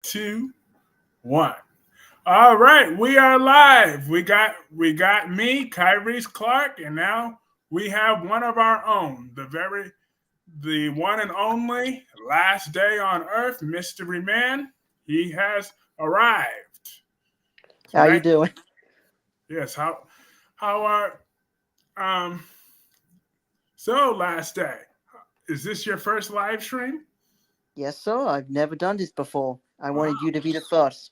two, one. All right, we are live. We got me, Kyreese Clarke, and now we have one of our own, the one and only last day on Earth, Mystery Man. He has arrived How you tonight. doing? Yes, how are um so last day? Is this your first live stream? Yes, sir. I've never done this before. I wanted you to be the first.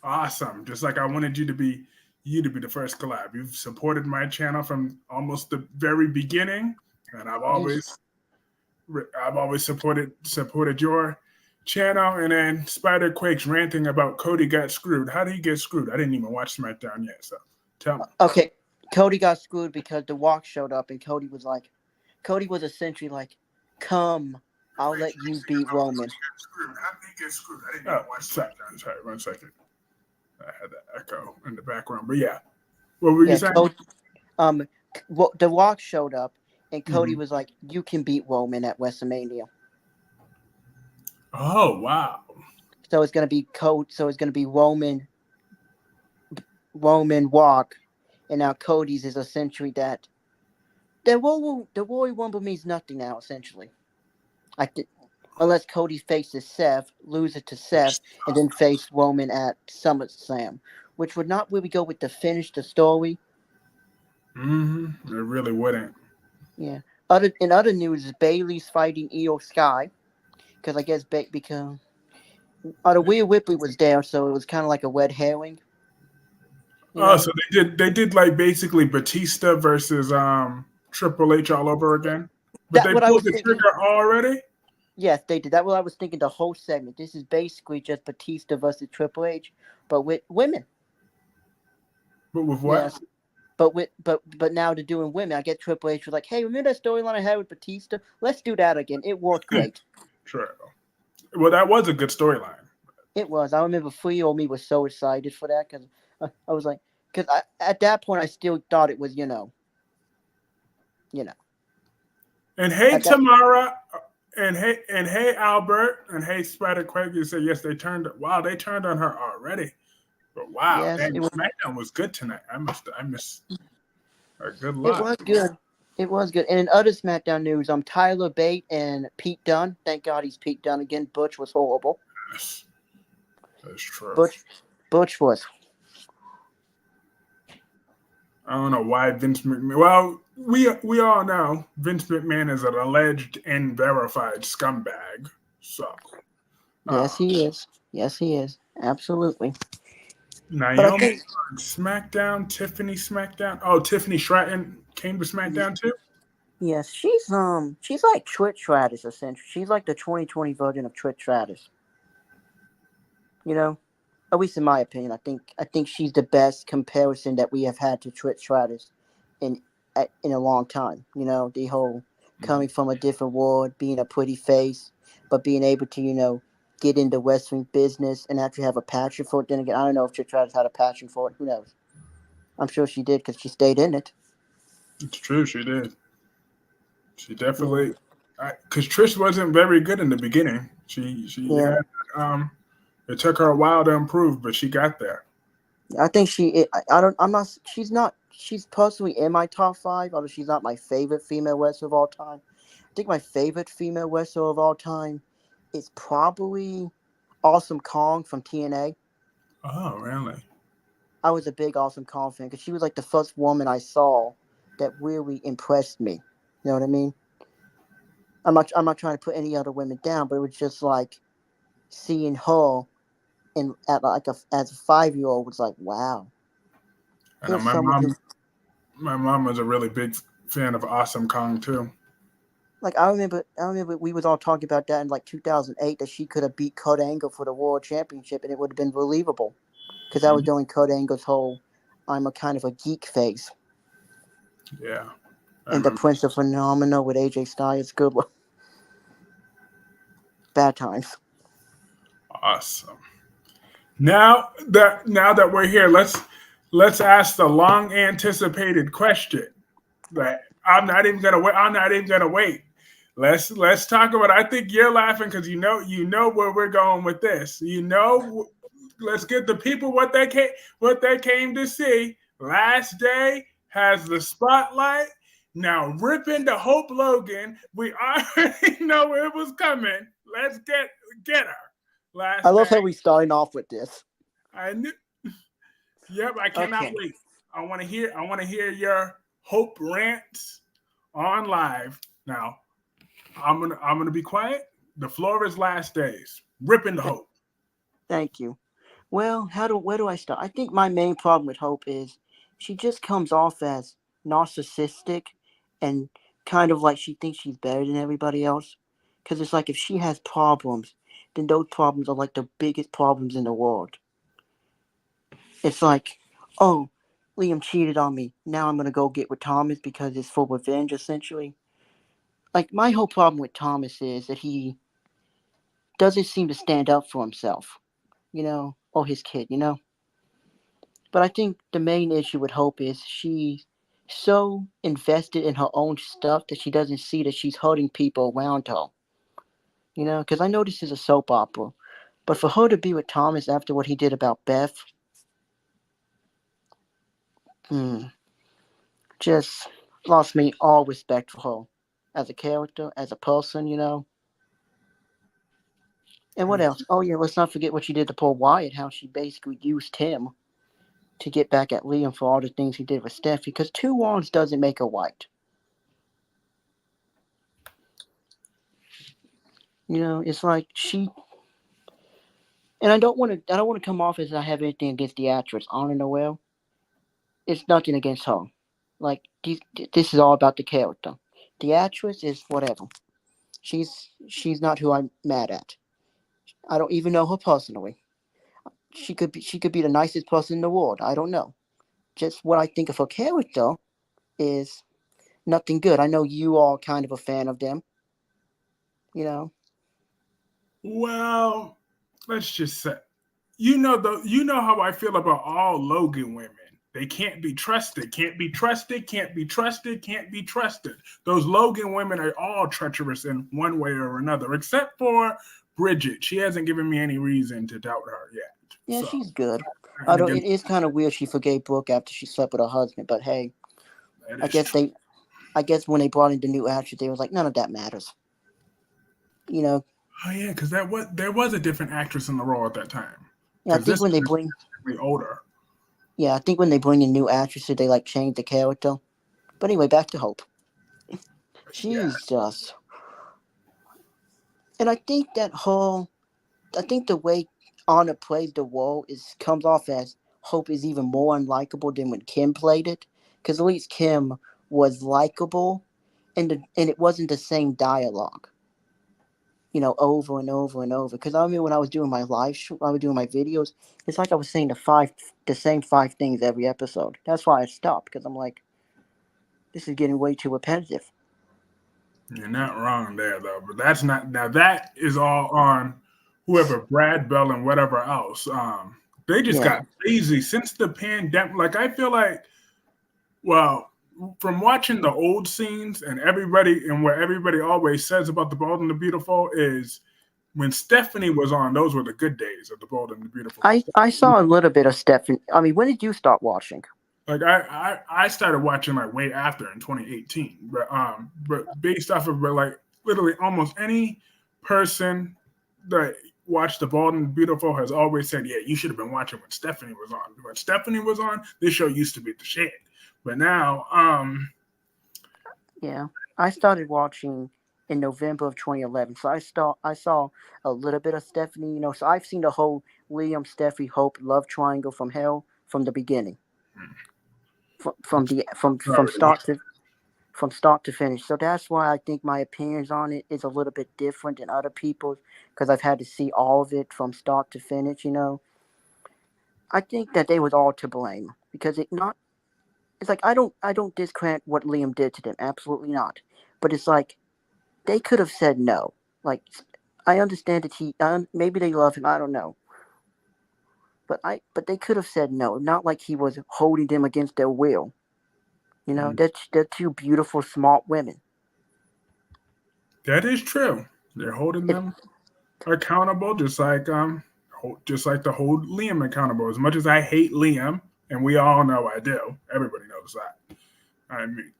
Awesome. Just like I wanted you to be the first collab. You've supported my channel from almost the very beginning, and I've Thanks. always I've always supported your channel. And then Spider Quake's ranting about Cody got screwed. How did he get screwed? I didn't even watch SmackDown yet, so tell me. Okay, Cody got screwed because the Walk showed up, and Cody was essentially like, "Come, I'll let you beat Roman." How did he get screwed? I didn't even watch SmackDown. Sorry, 1 second. I had that echo in the background, but yeah. What were you Yeah, saying? um, the Walk showed up, and Cody Mhm. was like, "You can beat Roman at WrestleMania." Oh wow. So it's gonna be So it's gonna be Roman Walk, and now Cody's is essentially that. The Royal Rumble means nothing now, essentially. I th- Unless Cody faces Seth, lose it to Seth, and then face Roman at SummerSlam, which would not really go with the finish the story. It really wouldn't. Yeah. Other news is Bailey's fighting Io Sky because I guess because Rhea Ripley was there, so it was kind of like a red herring, you Oh, know. so they did like basically Batista versus Triple H all over again. But That they what I pulled was the thinking. trigger already? Yes, they did. That what I was thinking. The whole segment. This is basically just Batista versus Triple H, but with women. But with what? Yes. But now they're doing women. I get Triple H was like, hey, remember that storyline I had with Batista? Let's do that again. It worked great. True. Well, that was a good storyline. It was. I remember 3-year-old me was so excited for that because I was like, because at that point I still thought it was you know And hey at that. Tamara, and hey Albert, and hey Spider Quake, you said yes, they turned on her already. But wow, Yes, dang, SmackDown was good tonight. I missed a good it lot. was good. It was good. And in other SmackDown news, Tyler Bate and Pete Dunne. Thank God he's Pete Dunne again. Butch was horrible. Yes, that's true. Butch Butch was. I don't know why Vince McMahon. Well, we all know Vince McMahon is an alleged and verified scumbag. So, Yes, uh, he is. Yes, he is. Absolutely. But I Naomi think on SmackDown, Tiffany SmackDown. Oh, Tiffany Stratton came to SmackDown too. yes, she's like Trish Stratus essentially. She's like the 2020 version of Trish Stratus. You know, at least in my opinion, I think she's the best comparison that we have had to Trish Stratus in in a long time. You know, the whole coming from a different world, being a pretty face, but being able to get into wrestling business and actually have a passion for it. Then again, I don't know if Trish Stratus had a passion for it. Who knows? I'm sure she did because she stayed in it. It's true, she did. She Yeah, definitely, because Trish wasn't very good in the beginning. She yeah. had it took her a while to improve, but she got there. I think I don't. I'm not. She's not. She's personally in my top five, although she's not my favorite female wrestler of all time. I think my favorite female wrestler of all time is probably Awesome Kong from TNA. Oh, really? I was a big Awesome Kong fan because she was like the first woman I saw that really impressed me. You know what I mean? I'm not trying to put any other women down, but it was just like seeing her in at like as a 5-year-old was like, wow. I know Here's someone who my mom was a really big fan of Awesome Kong too. Like I remember we was all talking about that in like 2008 that she could have beat Kurt Angle for the world championship and it would have been believable because that was Mhm. during Kurt Angle's whole "I'm a kind of a geek" phase Yeah, I and the remember. Prince of Phenomena with AJ Styles. Good luck, bad times. Awesome. Now that we're here, let's ask the long anticipated question that I'm not even gonna wait. I'm not even gonna wait. let's talk about. I think you're laughing because you know where we're going with this. Let's give the people what they came to see. Last day has the spotlight. Now rip into Hope Logan. We already know it was coming. Let's get her. I Last love day. how we starting off with this. I knew. Yep, I cannot Okay, wait. I want to hear your Hope rants on live. Now, I'm gonna be quiet. The floor is last days. Rip into th- Hope. thank you. Well, where do I start? I think my main problem with Hope is she just comes off as narcissistic and kind of like she thinks she's better than everybody else. Because it's like if she has problems, then those problems are like the biggest problems in the world. It's like, oh, Liam cheated on me. Now I'm gonna go get with Thomas because it's for revenge, essentially. Like my whole problem with Thomas is that he doesn't seem to stand up for himself, or his kid, But I think the main issue with Hope is she's so invested in her own stuff that she doesn't see that she's hurting people around her. Because I know this is a soap opera, but for her to be with Thomas after what he did about Beth, hmm, just lost me all respect for her as a character, as a person. And what else? Oh yeah, let's not forget what she did to poor Wyatt. How she basically used him to get back at Liam for all the things he did with Steffi. Because two wrongs doesn't make a right. It's like she and I don't want to come off as I have anything against the actress Anna Noel. It's nothing against her. Like this is all about the character. The actress is whatever. She's not who I'm mad at. I don't even know her personally. She could be the nicest person in the world. I don't know. Just what I think of her character is nothing good. I know you are kind of a fan of them. You know. Well, let's just say, you know how I feel about all Logan women. They can't be trusted. Can't be trusted. Can't be trusted. Can't be trusted. Those Logan women are all treacherous in one way or another, except for Bridget. She hasn't given me any reason to doubt her yet. Yeah, So she's good. I'm gonna Although give it is kind of weird she forgave Brooke after she slept with her husband. But hey, that I is guess true. they I guess when they brought in the new actress, they was like, none of that matters. You know, Oh yeah, because there was a different actress in the role at that time. yeah. I Because think this when they one is bring, significantly older. yeah, I think when they bring in new actresses, they like change the character. But anyway, back to Hope. Yeah. She's just, and I think the way Anna plays the role is comes off as Hope is even more unlikable than when Kim played it, because at least Kim was likable, and it wasn't the same dialogue. Over and over and over. Because I remember when I was doing my I was doing my videos. It's like I was saying the same five things every episode. That's why I stopped because I'm like, this is getting way too repetitive. You're not wrong there, though. But that's not now. That is all on whoever Brad Bell and whatever else. They just Yeah, got lazy since the pandemic. Like I feel like, well, from watching the old scenes and where everybody always says about the Bold and the Beautiful is when Stephanie was on. Those were the good days of the Bold and the Beautiful. I saw a little bit of Stefan. I mean, when did you start watching? Like I started watching like way after in 2018, but based off of like literally almost any person that watched The Bald and the Beautiful has always said, yeah, you should have been watching when Stephanie was on. When Stephanie was on, this show used to be the shit. But now, Yeah, I started watching in November of 2011. So I saw a little bit of Stephanie. So I've seen the whole Liam, Steffi, Hope love triangle from hell from the beginning, from the from start to finish. So that's why I think my opinions on it is a little bit different than other people's because I've had to see all of it from start to finish. I think that they was all to blame because it's like I don't discredit what Liam did to them, absolutely not. But it's like they could have said no. Like I understand that maybe they love him, I don't know. But they could have said no, not like he was holding them against their will. They're two beautiful, smart women. That is true. They're holding If them accountable, just like to hold Liam accountable. As much as I hate Liam, and we all know I do, everybody knows that. I mean,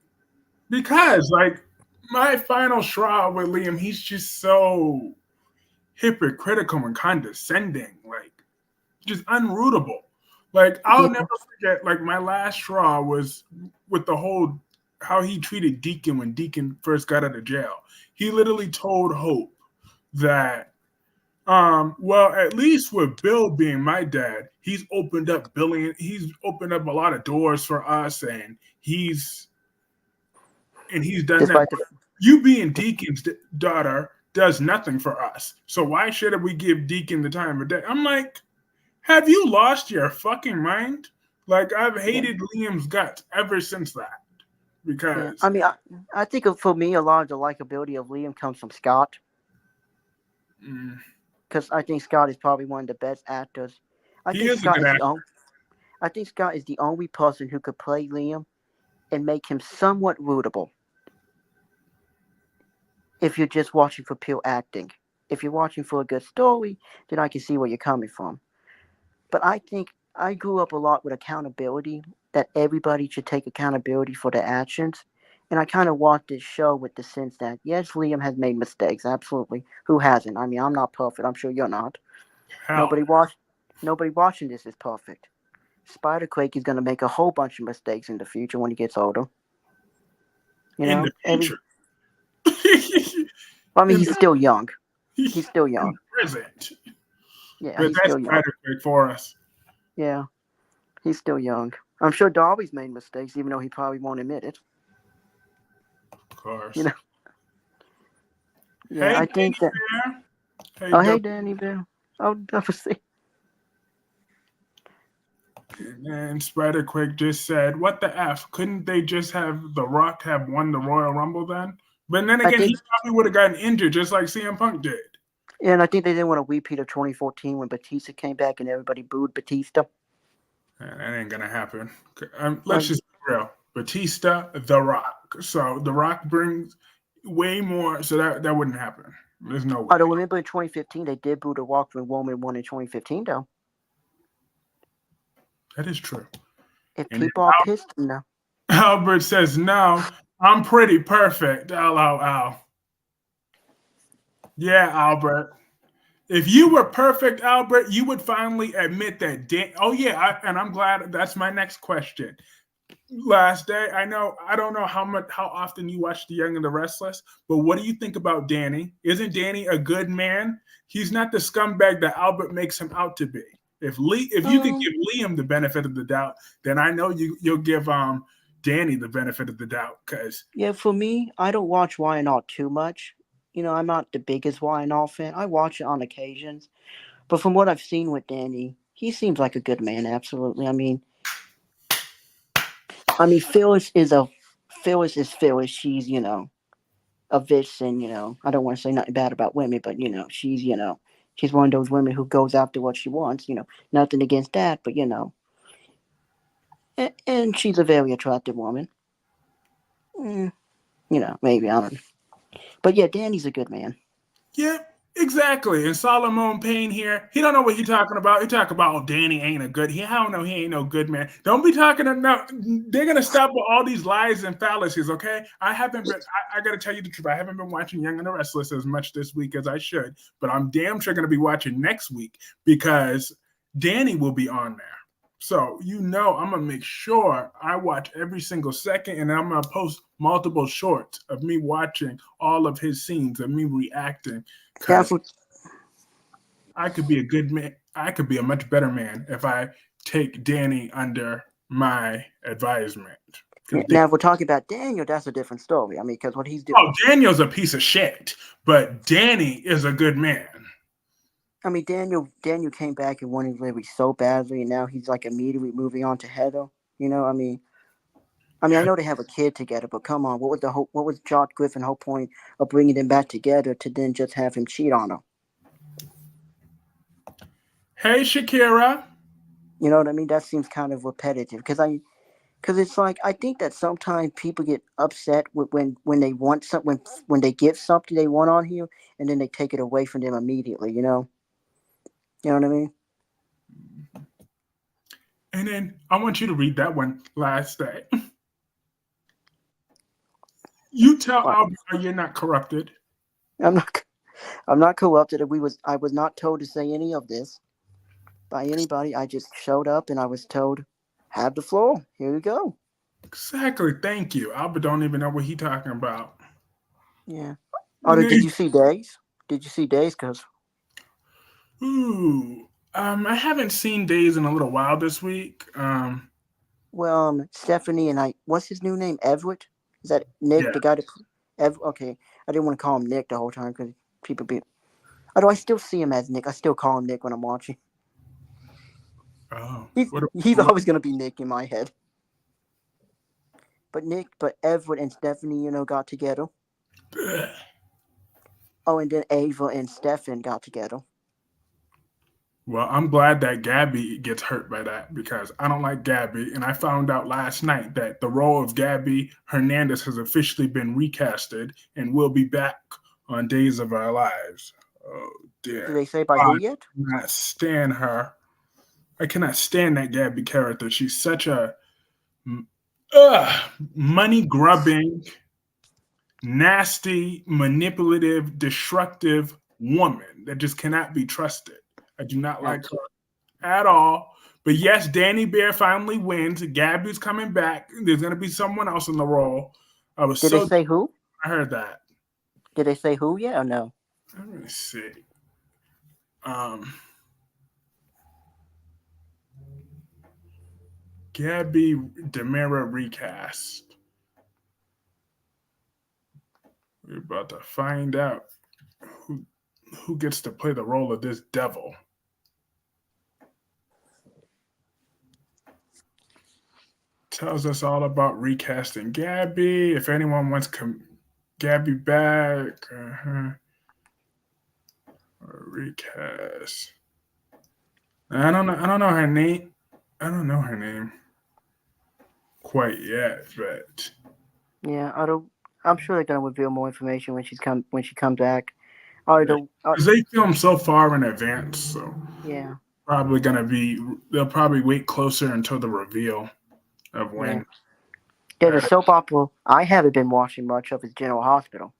because like my final straw with Liam, he's just so hypocritical and condescending, like just unrootable. Like I'll yeah, never forget. Like my last straw was with the whole how he treated Deacon when Deacon first got out of jail. He literally told Hope that well, at least with Bill being my dad, he's opened up a lot of doors for us, and he's done that. despite the But you being Deacon's daughter does nothing for us. So why should we give Deacon the time of day? I'm like, have you lost your fucking mind? Like I've yeah, hated Liam's guts ever since that yeah. because I mean, I think for me, a lot of the likability of Liam comes from Scott, mm, because I think Scott is probably one of the best actors. I he think is a Scott good is the actor. only. I think Scott is the only person who could play Liam and make him somewhat rootable. If you're just watching for pure acting, if you're watching for a good story, then I can see where you're coming from. But I think I grew up a lot with accountability, that everybody should take accountability for their actions. And I kind of watched this show with the sense that, yes, Liam has made mistakes. Absolutely. Who hasn't? I mean, I'm not perfect. I'm sure you're not. Hell, Nobody watched. Nobody watching this is perfect. Spider-Quake is going to make a whole bunch of mistakes in the future when he gets older. You in the know, future, I mean, in he's still young. the, He's still in young. the present, Yeah, but he's that's still young. better quick for us. Yeah, he's still young. I'm sure Darby's made mistakes, even though he probably won't admit it. Of You course. know. Yeah, Hey, I think Danny that. Bear. Hey, Oh, hey, Dope. Danny Bill. Oh, that was see. And Spider Quick just said, "What the f? Couldn't they just have The Rock have won the Royal Rumble then?" But then I again, think, he probably would have gotten injured just like CM Punk did. and I think they didn't want a repeat of 2014 when Batista came back and everybody booed Batista. And that ain't gonna happen. Let's Um, just be real. Batista, The Rock. So The Rock brings way more. So that wouldn't happen. There's no way. I don't remember in 2015 they did boo the Rock when Roman won in 2015 though. That is true. If And people are pissed, no. Albert says, "No, I'm pretty perfect." LOL. Yeah, Albert. If you were perfect, Albert, you would finally admit that. Oh yeah, and I'm glad. That's my next question. Last day, I don't know how often you watch The Young and the Restless, but what do you think about Danny? Isn't Danny a good man? He's not the scumbag that Albert makes him out to be. If you could Um, give Liam the benefit of the doubt, then I know you'll give Danny the benefit of the doubt because yeah, for me, I don't watch Y&R too much. I'm not the biggest Y&R fan. I watch it on occasions, but from what I've seen with Danny, he seems like a good man. Absolutely. I mean, Phyllis is Phyllis. She's a vixen. I don't want to say nothing bad about women, but she's one of those women who goes after what she wants. Nothing against that, but and she's a very attractive woman. Mm, maybe I don't know, but yeah, Danny's a good man. yeah, exactly. And Solomon Payne here, he don't know what he talking about. He talk about, oh, Danny ain't a good. I don't know. He ain't no good man. Don't be talking enough. They're gonna stop with all these lies and fallacies. Okay, I haven't been. I gotta tell you the truth. I haven't been watching Young and the Restless as much this week as I should. But I'm damn sure gonna be watching next week because Danny will be on there. So I'm gonna make sure I watch every single second, and I'm gonna post multiple shorts of me watching all of his scenes of me reacting Yeah, because I could be a good man. I could be a much better man if I take Danny under my advisement. Because now if we're talking about Daniel, that's a different story. I mean, because what he's doing. Daniel's a piece of shit, but Danny is a good man. I mean, Daniel came back and wanted Larry so badly, and now he's like immediately moving on to Heather. I know they have a kid together, but come on, what was Josh Griffin's whole point of bringing them back together to then just have him cheat on her? Hey, Shakira. You know what I mean? That seems kind of repetitive because Because it's like I think that sometimes people get upset with when they want something when they get something they want on here and then they take it away from them immediately. You know what I mean? And then I want you to read that one last day. You tell What? Albert you're not corrupted. I'm not. I'm not corrupted. I was not told to say any of this by anybody. I just showed up and I was told, "Have the floor. Here you go." Exactly. Thank you. Albert don't even know what he talking about. Yeah. And Did then, you see Days? Did you see Days? Cause ooh, I haven't seen Days in a little while this week. well, Stephanie and I. What's his new name? Everett. Is that Nick? Yeah. The guy that. Okay. I didn't want to call him Nick the whole time because people be. Although I still see him as Nick. I still call him Nick when I'm watching. Oh, He's what? always gonna be Nick in my head. But Everett and Stephanie, got together. Oh, and then Ava and Stefan got together. Well, I'm glad that Gabby gets hurt by that because I don't like Gabby, and I found out last night that the role of Gabby Hernandez has officially been recasted and will be back on Days of Our Lives. Oh Did dear. they say by I who yet? cannot stand her. I cannot stand that Gabby character. She's such a money grubbing, nasty, manipulative, destructive woman that just cannot be trusted. I do not like Abs- her at all. But yes, Danny Bear finally wins. Gabby's coming back. There's going to be someone else in the role. I was Did they so say who? I heard that. Did they say who yet or no? Let me see. Um, Gabby Demira recast. We're about to find out who who gets to play the role of this devil. Tells us all about recasting Gabby. If anyone wants Gabby back, or recast. I don't know. I don't know her name. I don't know her name quite yet, but Yeah, I don't. I'm sure they're gonna reveal more information when she comes back. Or the because they film so far in advance, so yeah probably gonna be. They'll probably wait closer until the reveal of yeah. when. There's a That soap opera I haven't been watching much of is General Hospital,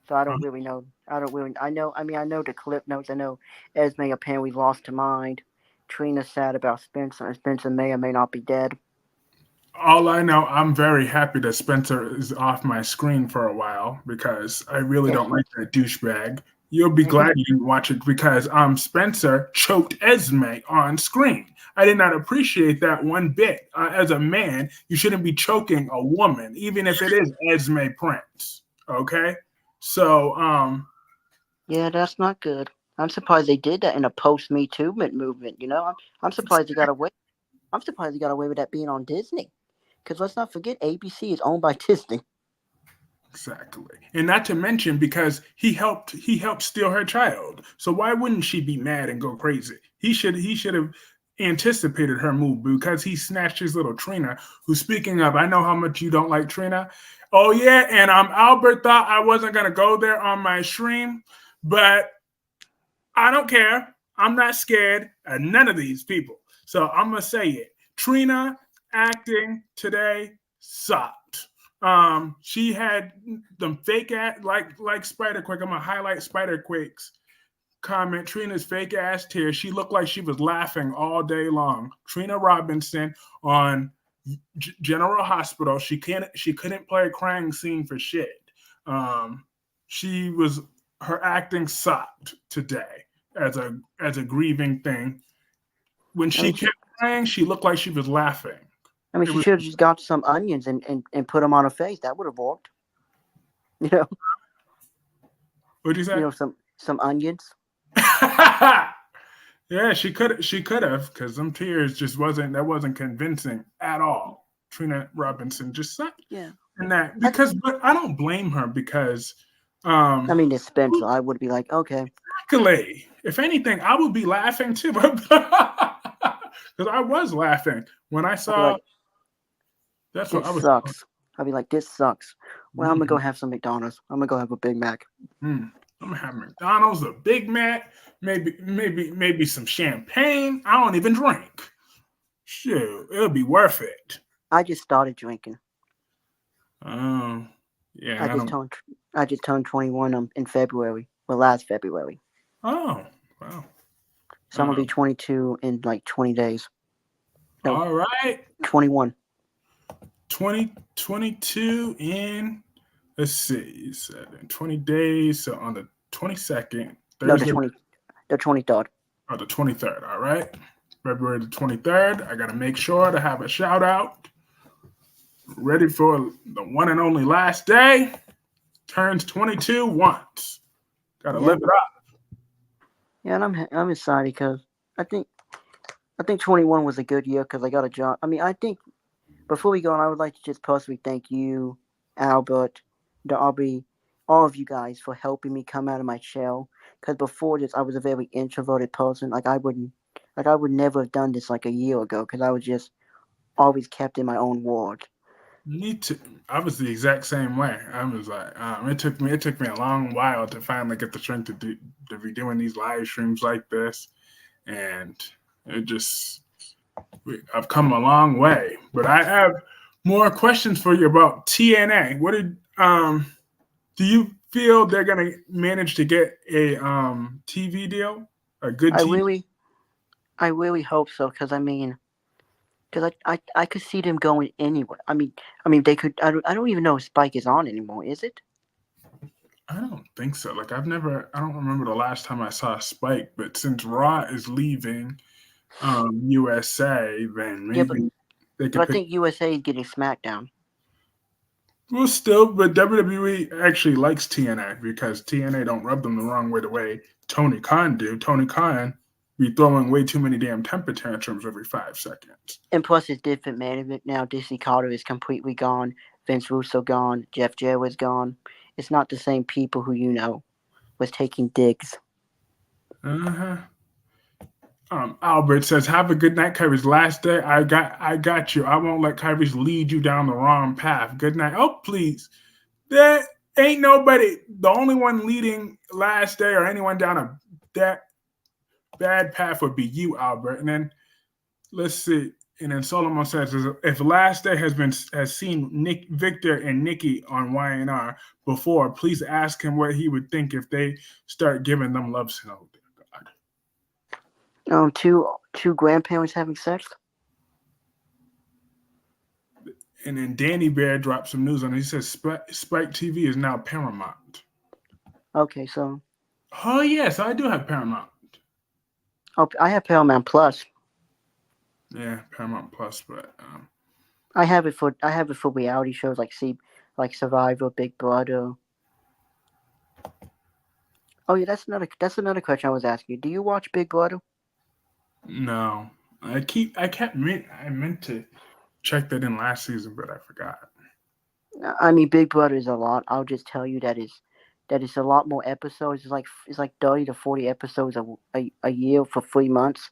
so I don't really know. I don't really. I know. I mean, I know the clip notes. I know Esme apparently lost her mind. Trina's sad about Spencer, and Spencer may or may not be dead. all I know, I'm very happy that Spencer is off my screen for a while because I really Yeah, don't like that douchebag. You'll be and he glad you didn't watch it because Spencer choked Esme on screen. I did not appreciate that one bit. As a man, you shouldn't be choking a woman, even if it is Esme Prince. Okay, so yeah, that's not good. I'm surprised they did that in a post Me Too movement. I'm surprised he got away. I'm surprised he got away with that being on Disney. Because let's not forget, ABC is owned by Disney. exactly. And not to mention because he helped steal her child. So why wouldn't she be mad and go crazy? He should have anticipated her move because he snatched his little Trina, who speaking of, I know how much you don't like Trina. Oh yeah, and Albert thought I wasn't gonna go there on my stream, but I don't care. I'm not scared of none of these people. So I'm gonna say it. Trina acting today sucked. She had them fake ass like Spider Quick. I'm gonna highlight Spider Quick's comment. Trina's fake ass tears. She looked like she was laughing all day long. Trina Robinson on General Hospital. She couldn't play a crying scene for shit. Um, she was her acting sucked today as a grieving thing. When I she mean, kept crying, she looked like she was laughing. It she was should have just got some onions and put them on her face. That would have worked. You know, what'd you say? some onions. Yeah, she could have because some tears just wasn't convincing at all. Trina Robinson just sucked Yeah. in that I, but I don't blame her because I mean, it's Spencer. I would be like, okay. exactly. If anything, I would be laughing too. Because I was laughing when I I'd be saw like, That's what It I was. sucks. I'll be like, this sucks. Well, I'm gonna go Mm, have some McDonald's. I'm gonna go have a Big Mac. mm. I'm gonna have McDonald's, a Big Mac, maybe some champagne. I don't even drink. Shoot, it'll be worth it. I just started drinking. Um, I yeah, I just don't. turned I just turned 21 in February. Well, last February. Oh, wow. So I'm gonna be Um, 22 in like 20 days. No, all right. 21. 2022 in, let's see, 20 days. So on the 22nd, No, Thursday, the 23rd. or the 23rd. All right. February the 23rd. I got to make sure to have a shout out ready for the one and only last day. Turns 22 once. Got to Yeah, live it up. yeah, and I'm excited because I think I think 21 was a good year because I got a job. I mean, I think before we go on, I would like to just personally thank you, Albert, Darby, all of you guys for helping me come out of my shell. Because before this, I was a very introverted person. Like I would never have done this like a year ago because I was just always kept in my own world. Me too. I was the exact same way. I was like, it took me a long while to finally get the strength to be doing these live streams like this, and it just I've come a long way. But I have more questions for you about TNA. What did do you feel they're gonna manage to get a TV deal, a good I TV? really, I really hope so because I mean, because I could see them going anywhere. I mean they could. I don't even know if Spike is on anymore. Is it? I don't think so. Like I don't remember the last time I saw Spike. But since Raw is leaving USA, then Yeah, maybe they but could I pick. think USA is getting SmackDown. Well, still, but WWE actually likes TNA because TNA don't rub them the wrong way the way Tony Khan do. Tony Khan be throwing way too many damn temper tantrums every 5 seconds. And plus, it's different management now. DC Carter is completely gone. Vince Russo gone. Jeff Jarrett is gone. It's not the same people who was taking digs. Uh huh. Albert says, "Have a good night, Kyrie's last day. I got you. I won't let Kyrie's lead you down the wrong path. Good night. Oh, please. There ain't nobody. The only one leading last day or anyone down that bad path would be you, Albert. And then let's see. And then Solomon says, if last day has seen Nick Victor and Nikki on YNR before, please ask him what he would think if they start giving them love signals." Two grandparents having sex. And then Danny Bear dropped some news on it. He says Spike TV is now Paramount. Okay, so Oh yes, I do have Paramount. I have Paramount Plus. Yeah, Paramount Plus, but I have it for reality shows like Survivor, Big Brother. Oh yeah, that's another question I was asking you. Do you watch Big Brother? no. I meant to check that in last season, but I forgot. I mean, Big Brother is a lot. I'll just tell you that it's a lot more episodes. It's like 30 to 40 episodes a year for 3 months.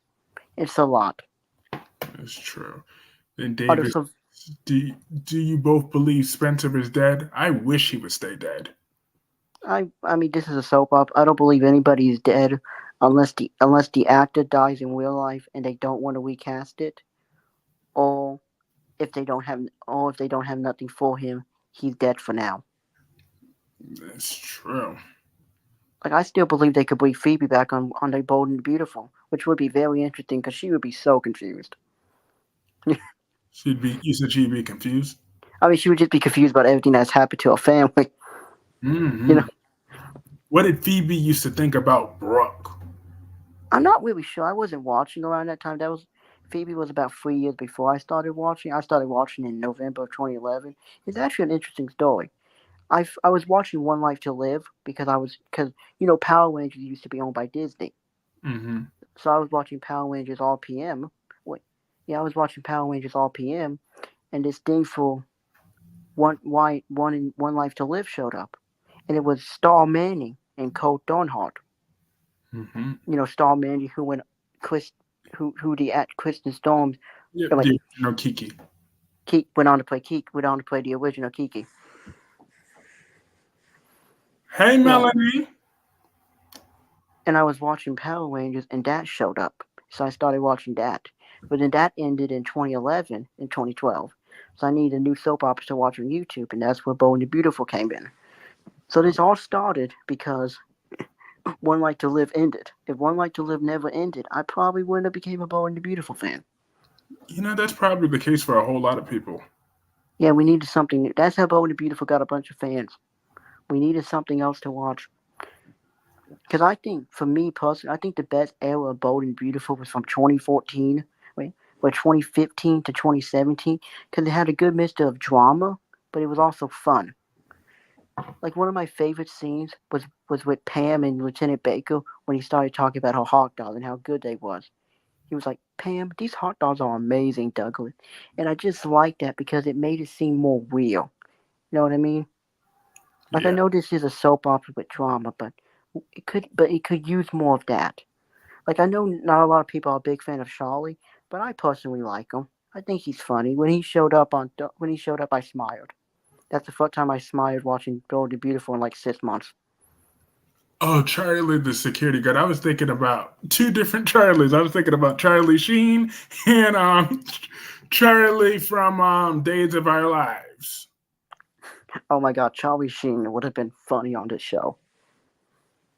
It's a lot. That's true. Then Out of David, so do do you both believe Spencer is dead? I wish he would stay dead. I mean, this is a soap opera. I don't believe anybody is dead unless the actor dies in real life and they don't want to recast it, or if they don't have nothing for him, he's dead for now. That's true. Like I still believe they could bring Phoebe back on the Bold and the Beautiful, which would be very interesting because she would be so confused. You said she'd be confused. I mean, she would just be confused about everything that's happened to her family. You know, Hmm. What did Phoebe used to think about Brooke? I'm not really sure. I wasn't watching around that time. That was Phoebe was about 3 years before I started watching. I started watching in November of 2011. It's actually an interesting story. I was watching One Life to Live because Power Rangers used to be owned by Disney, Hmm. so I was watching Power Rangers All PM. Wait, yeah, I was watching Power Rangers All PM, and this thing for One Life to Live showed up, and it was Star Manning and Colt Donhart. Hmm. Star Manning who went Chris who the at Kristen Storms Yep, like the original Kiki. Went on to play the original Kiki. Hey, Yeah, Melanie. and I was watching Power Rangers, and that showed up, so I started watching that. But then that ended in 2011 and 2012, so I needed a new soap opera to watch on YouTube, and that's where Bold and the Beautiful came in. So this all started because One Life to Live ended. If One Life to Live never ended, I probably wouldn't have became a Bold and the Beautiful fan. That's probably the case for a whole lot of people. Yeah, we needed something new. That's how Bold and the Beautiful got a bunch of fans. We needed something else to watch. Because I think, for me personally, I think the best era of Bold and Beautiful was from 2014, wait, but 2015 to 2017, because it had a good mixture of drama, but it was also fun. Like one of my favorite scenes was with Pam and Lieutenant Baker when he started talking about her hot dogs and how good they was. He was like, "Pam, these hot dogs are amazing, Douglas," and I just liked that because it made it seem more real. You know what I mean? Like I Yeah. know this is a soap opera with drama, but it could use more of that. Like I know not a lot of people are a big fan of Charlie, but I personally like him. I think he's funny. When he showed up, I smiled. That's the first time I smiled watching Bold and Beautiful in like 6 months. Oh, Charlie the security guard. I was thinking about two different Charlies. I was thinking about Charlie Sheen and Charlie from Days of Our Lives. Oh my God, Charlie Sheen would have been funny on this show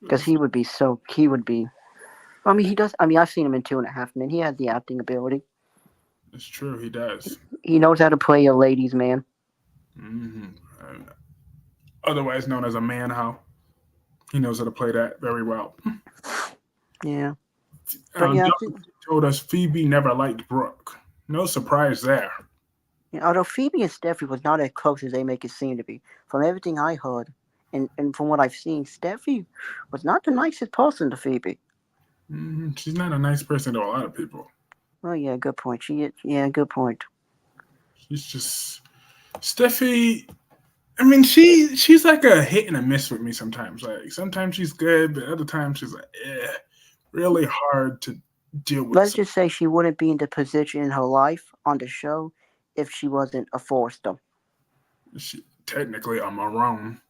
because he would be. I mean, he does. I mean, I've seen him in 2.5 Men. He has the acting ability. It's true, he does. He knows how to play a ladies' man. hmm Otherwise known as a man how. He knows how to play that very well. Yeah, but yeah, I think. John told us Phoebe never liked Brooke. No surprise there. Although Phoebe and Steffi was not as close as they make it seem to be, from everything I heard and from what I've seen, Steffi was not the nicest person to Phoebe. She's not a nice person to a lot of people. Oh yeah, good point. Yeah, good point. She's just Steffi. I mean, she's like a hit and a miss with me sometimes. Like sometimes she's good, but other times she's like, really hard to deal with. Let's just say she wouldn't be in the position in her life on the show if she wasn't a Forster. She technically a Marone.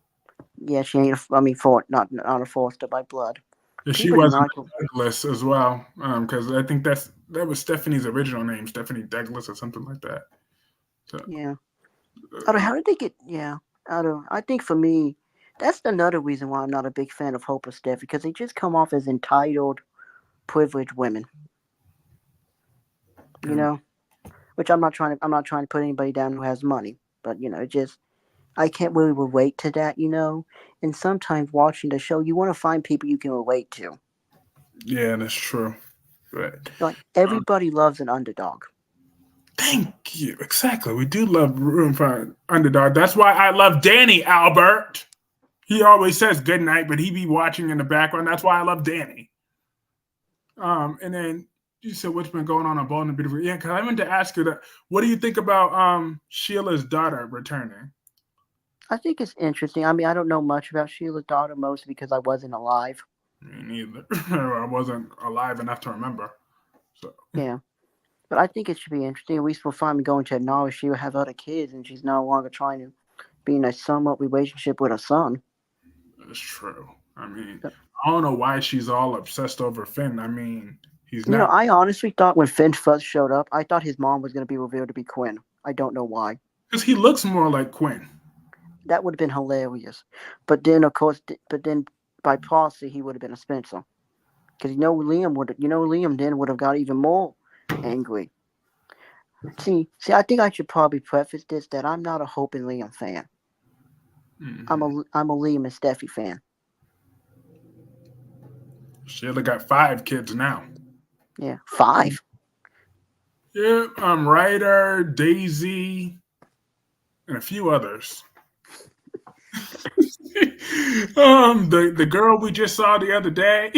Yeah, she ain't. I mean, for not a Forster by blood. If she People didn't wasn't like her. Douglas as well, because I think that was Stephanie's original name, Stephanie Douglas or something like that. So, Yeah. I don't. How did they get? Yeah. I don't. I think for me, that's another reason why I'm not a big fan of Hope or Steffi because they just come off as entitled, privileged women. You um, know, which I'm not trying to. I'm not trying to put anybody down who has money, but it just I can't really relate to that. And sometimes watching the show, you want to find people you can relate to. yeah, that's true. But Like um, everybody loves an underdog. thank you. Exactly. We do love room for an underdog. That's why I love Danny Albert. He always says good night, but he be watching in the background. That's why I love Danny. And then you said what's been going on Bold and Beautiful. Yeah, because I meant to ask you that. What do you think about Sheila's daughter returning? I think it's interesting. I mean, I don't know much about Sheila's daughter, mostly because I wasn't alive. Me neither. I wasn't alive enough to remember. So Yeah. But I think it should be interesting. At least we'll finally go into knowledge she will have other kids and she's no longer trying to be in a somewhat relationship with her son. it's true. I mean, But, I don't know why she's all obsessed over Finn. I mean, he's not I honestly thought when Finn first showed up, I thought his mom was going to be revealed to be Quinn. I don't know why. because he looks more like Quinn. That would have been hilarious. But then, of course, by policy, he would have been a Spencer. Because Liam then would have got even more angry. I think I should probably preface this that I'm not a Hope and Liam fan. hmm I'm a Liam and Steffi fan. Sheila got 5 kids now. Yeah, 5. Yeah, Ryder, Daisy, and a few others. The girl we just saw the other day,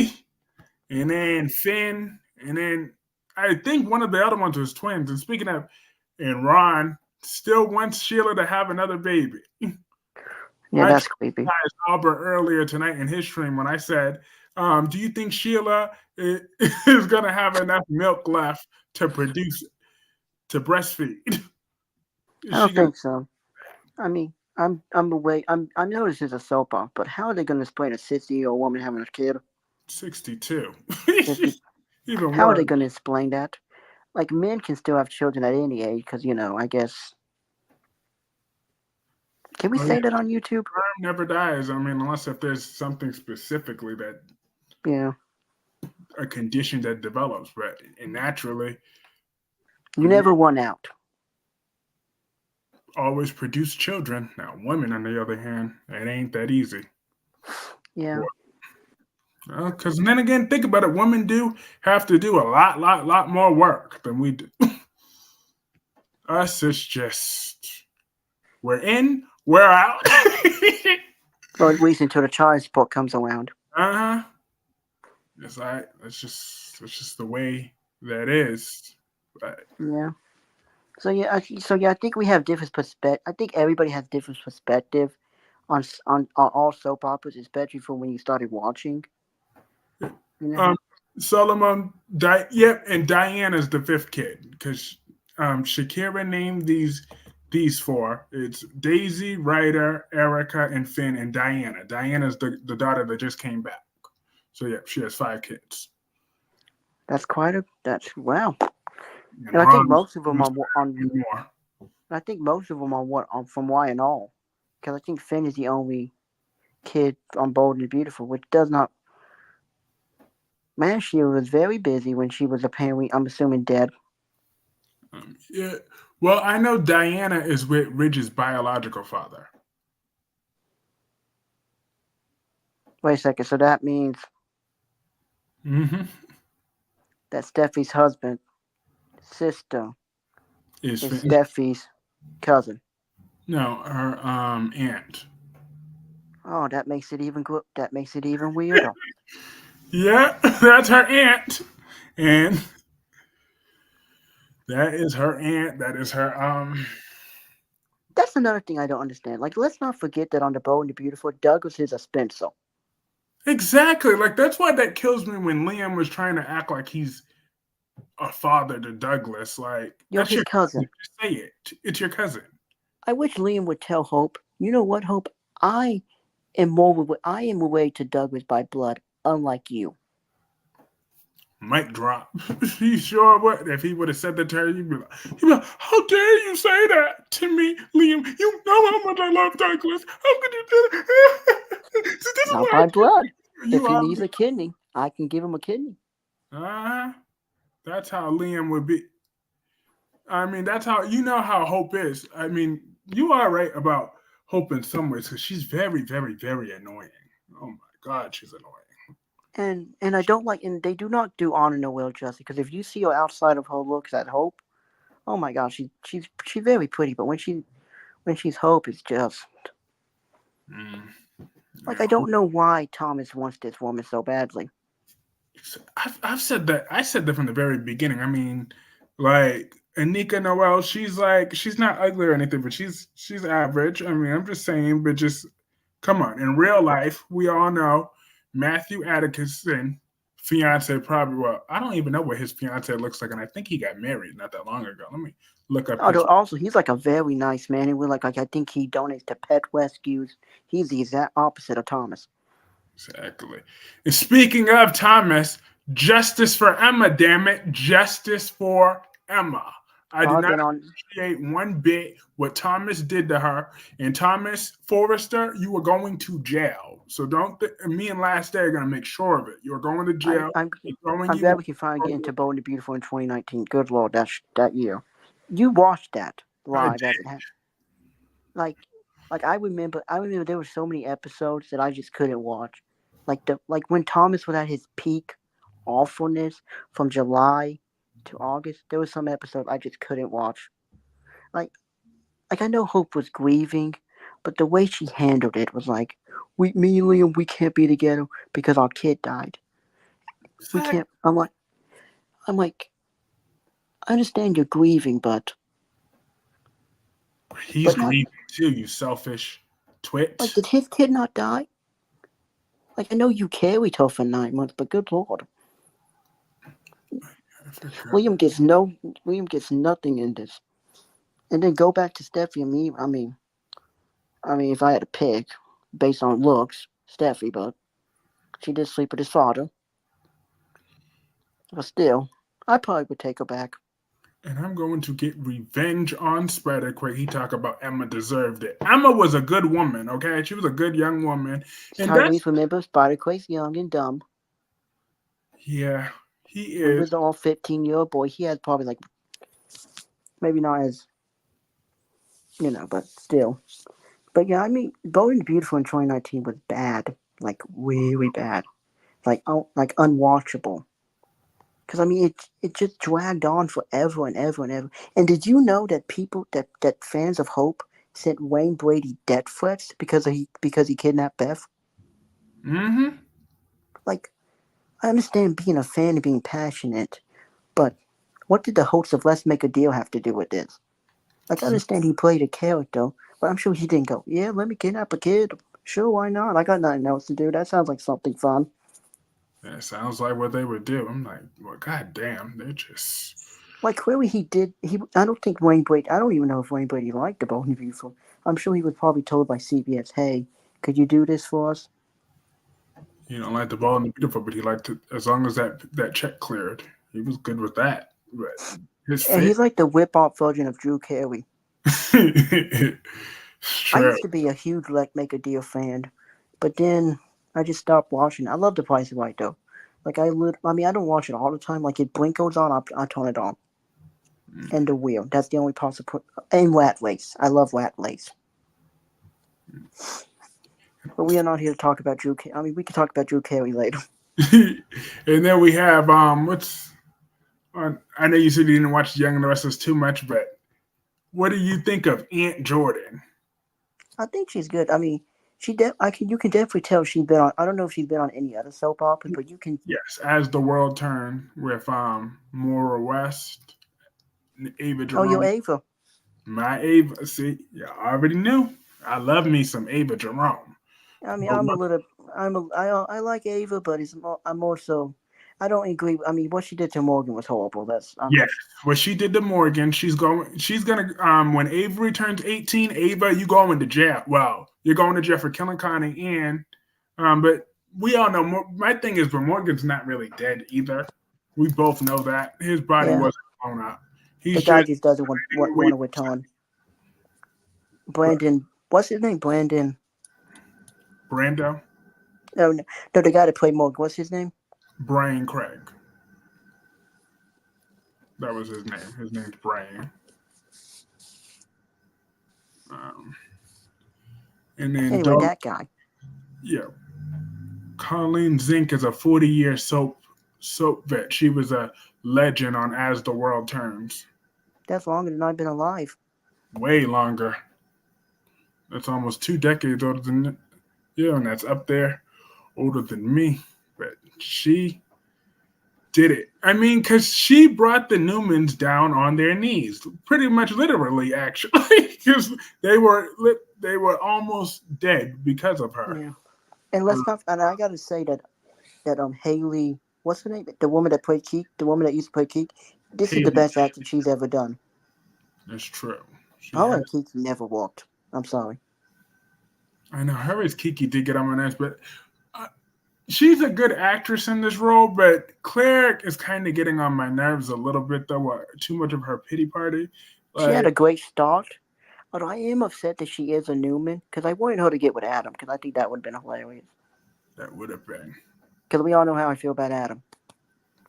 and then Finn, and then I think one of the other ones was twins. And speaking of, and Ron still wants Sheila to have another baby. Yeah, I that's creepy. chastised Albert earlier tonight in his stream when I said, "Do you think Sheila is going to have enough milk left to produce to breastfeed?" I She don't got think so. I mean, I'm away. I know this is a soap opera, but how are they going to explain a 60-year-old woman having a kid? 62. 50? Even How are they worse. going to explain that? Like men can still have children at any age, because I guess. Can we Oh, yeah. say that on YouTube? Sperm never dies. I mean, unless if there's something specifically that Yeah. a condition that develops, but and naturally, You never won out. always produce children. Now, women, on the other hand, it ain't that easy. Yeah. Because then again, think about it. Women do have to do a lot more work than we do. Us, it's just we're in, we're out. Or at least until the child support comes around. Uh-huh. It's like it's just the way that is. But Yeah. So yeah, I think we have different perspective. I think everybody has different perspective on all soap operas, especially from when you started watching. You know. um, Solomon, yep, and Diana's the fifth kid because Shakira named these four. It's Daisy, Ryder, Erica, and Finn, and Diana. Diana's the daughter that just came back. So yeah, she has five kids. That's quite a. That's wow. And And I think Ron most of them was are on. more. I think most of them are what on from Y and All, because I think Finn is the only kid on Bold and Beautiful, which does not. Man, she was very busy when she was apparently, I'm assuming, dead. Yeah. Well, I know Diana is with Ridge's biological father. Wait a second. So that means Mm-hmm. that Steffi's husband, sister, Is is Finn. Steffi's cousin. No, her aunt. Oh, that makes it even good. That makes it even weirder. Yeah, that's her aunt. And that is her aunt. That is her That's another thing I don't understand. Like, let's not forget that on the Bold and the Beautiful, Douglas is a Spencer. exactly. Like that's why that kills me when Liam was trying to act like he's a father to Douglas. Like You're that's his your cousin. cousin. Just say it. It's your cousin. I wish Liam would tell Hope. You know what, Hope? I am away to Douglas by blood, unlike you. Mic drop. He sure would. If he would have said that to her, he'd be like, "How dare you say that to me, Liam? You know how much I love Douglas. How could you do that? So this is Not what I by blood. do. If You he are." needs a kidney, I can give him a kidney. Uh-huh. That's how Liam would be. I mean, that's how you know how Hope is. I mean, you are right about Hope in some ways because she's very annoying. Oh my God, she's annoying. And I don't like, and they do not do Honor Noel justice, because if you see her outside of her looks at Hope, oh my gosh, she's very pretty, but when she's Hope, it's just Mm, like, I yeah. don't know why Thomas wants this woman so badly. I've said that. I said that from the very beginning. I mean, like Anika Noel, she's not ugly or anything, but she's average. I mean, I'm just saying, but just come on. In real life, we all know Matthew Atkinson fiance probably well, I don't even know what his fiance looks like, and I think he got married not that long ago. Let me look up Although his also he's like a very nice man, and we're like I think he donates to pet rescues. He's the exact opposite of Thomas. exactly. And speaking of Thomas, justice for Emma, damn it. Justice for Emma. I did Well, not then on appreciate one bit what Thomas did to her. And Thomas Forrester, you are going to jail. So don't me and Last Day are gonna make sure of it. You're going to I'm jail. I'm We're throwing I'm you glad we can finally get into Bold and the Beautiful in 2019. Good lord, that year. You watched that I live as it happened. Like I remember there were so many episodes that I just couldn't watch. Like when Thomas was at his peak awfulness from July to August, there was some episodes I just couldn't watch. Like like I know Hope was grieving, but the way she handled it was like, me and Liam, we can't be together because our kid died. We exactly. can't. I'm like, I understand you're grieving, He's but not grieving too, you selfish like, twit. did his kid not die? Like, I know you carried her for 9 months, but good lord, I forgot. William gets no, William gets nothing in this. And then go back to Steffi and me. I mean, if I had to pick, based on looks, Steffi, but she did sleep with his father. But still, I probably would take her back. And I'm going to get revenge on Spreader where he talk about Emma deserved it. Emma was a good woman, okay? She was a good young woman. And that, Kyreese, remember, Spider-Quake's young and dumb. yeah, he We is. was all 15-year-old boy. He had probably like, maybe not as, but still. But yeah, I mean, Bold and Beautiful in 2019 was bad. Like, really bad. Like unwatchable. Because I mean, it just dragged on forever and ever and ever. And did you know that that fans of Hope sent Wayne Brady death threats because he kidnapped Beth? Mm-hmm. Like, I understand being a fan and being passionate, but what did the hosts of Let's Make a Deal have to do with this? Like, I understand he played a character, but I'm sure he didn't go, yeah, let me kidnap a kid. Sure, why not? I got nothing else to do. That sounds like something fun. That sounds like what they would do. I'm like, well, god damn, they're just Like clearly he did. I don't think Wayne Brady. I don't even know if Wayne Brady liked the Bold and Beautiful. I'm sure he was probably told by CBS, "Hey, could you do this for us?" like the ball and the beautiful, but he liked it as long as that check cleared. He was good with that. But his And fit, he's like the whip-off version of Drew Carey. it's I true. used to be a huge Let Make a Deal fan, but then I just stopped watching. I love The Price is Right though. Like I mean, I don't watch it all the time. Like if Blink goes on, I turn it on. And The Wheel. That's the only possible. And Rat Race. I love Rat Race. But we are not here to talk about Drew. I mean, we can talk about Drew Carey later. And then we have what's I know you said you didn't watch Young and the Restless too much, but what do you think of Aunt Jordan? I think she's good. I mean, you can definitely tell she's been on. I don't know if she's been on any other soap opera, but you can. Yes, as the world turned with Maura West, Ava Oh, yo, Jerome. Ava. My Ava, see, you already knew. I love me some Ava Jerome. I mean, But I'm a what, little. I like Ava, but I'm more so. I don't agree. I mean, what she did to Morgan was horrible. That's. I'm yeah, just. what she did to Morgan, she's gonna when Avery turns 18, Ava, you going to jail. Well, you're going to jail for killing Connie and but we all know my thing is but Morgan's not really dead either. We both know that. His body Yeah, wasn't blown up. the He's guy just just doesn't want wait. to return. Brandon. What's his name? Brandon. Brando, No, no, no, the guy that played Morgan. What's his name? Brian Craig. That was his name. His name's Brian. Um, and then Anyway, Doug, that guy. yeah, Colleen Zink is a 40-year soap vet. She was a legend on As the World Turns. That's longer than I've been alive. Way longer. That's almost 2 decades older than you, and that's up there older than me. But she did it. I mean, because she brought the Newmans down on their knees, pretty much literally, actually, because they were almost dead because of her. Yeah. And let's not. And I got to say that Haley, what's her name? The woman that played Keek, the woman that used to play Keek. This is the Haley, best acting she's ever done. that's true. She Her has. and Keek never walked. I'm sorry. I know her as Kiki did get on my nerves, but uh, she's a good actress in this role. But Claire is kind of getting on my nerves a little bit, though. Too much of her pity party, She had like a great start, but I am upset that she is a Newman because I wanted her to get with Adam because I think that would have been hilarious. that would have been Because we all know how I feel about Adam.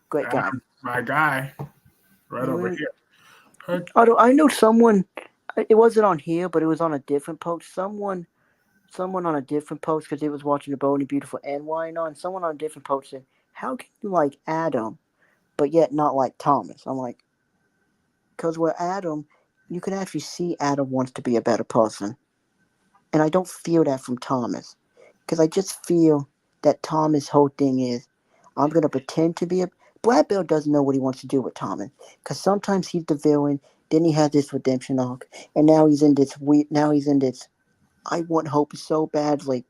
Great guy. Adam, my guy, right over Mm, here. Her, although I know someone, it wasn't on here, but it was on a different post. Someone on a different post because they was watching the Bold and Beautiful and Why Not. And someone on a different post said, "How can you like Adam, but yet not like Thomas?" I'm like, because with Adam, you can actually see Adam wants to be a better person, and I don't feel that from Thomas, because I just feel that Thomas' whole thing is, I'm gonna pretend to be a. Brad Bill doesn't know what he wants to do with Thomas, because sometimes he's the villain, then he has this redemption arc, and now he's in this weird. Now he's in this. I want hope so badly.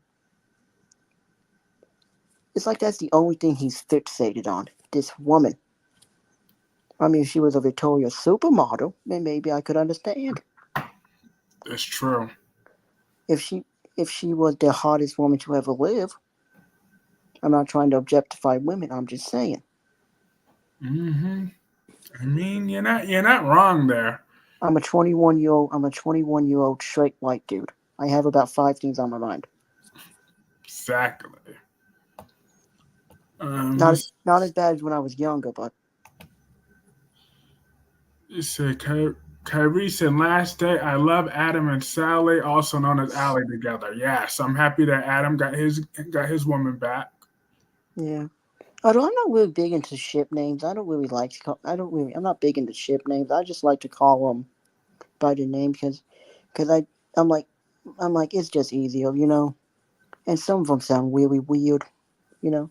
It's like that's the only thing he's fixated on. This woman. I mean, if she was a Victoria's supermodel, then maybe I could understand. That's true. If she if she was the hottest woman to ever live, I'm not trying to objectify women. I'm just saying. Hmm. I mean, you're not wrong there. I'm a 21-year-old straight white dude. I have about five things on my mind. Exactly. Not not as bad as when I was younger, but Let's say Kyreese and Last Day. I love Adam and Sally, also known as Allie, together. Yes, I'm happy that Adam got his woman back. yeah. Although I'm not really big into ship names. I don't really like to call. I don't really. I'm not big into ship names. I just like to call them by the name because I'm like I'm like it's just easier, you know. And some of them sound really weird, you know.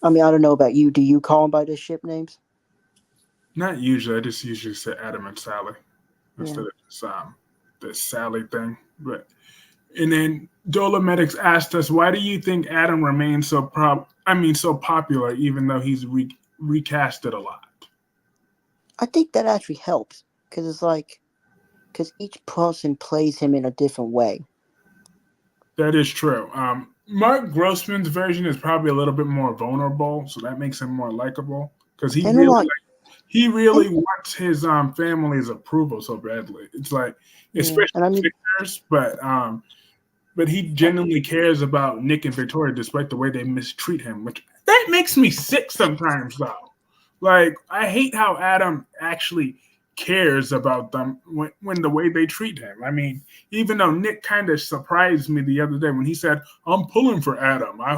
I mean, I don't know about you. Do you call them by their ship names? Not usually. I just usually say Adam and Sally Yeah. instead of just, the Sally thing. But and then Dolomedics asked us, why do you think Adam remains so popular, even though he's recasted a lot? I think that actually helps because it's like because each person plays him in a different way. That is true. Mark Grossman's version is probably a little bit more vulnerable, so that makes him more likable because he And I'm really like, he and really wants his family's approval so badly. It's like, yeah, especially and I mean, Victor's, but he genuinely cares about Nick and Victoria despite the way they mistreat him, which that makes me sick sometimes though. Like I hate how Adam actually cares about them when the way they treat him. I mean, even though Nick kind of surprised me the other day when he said, "I'm pulling for Adam. I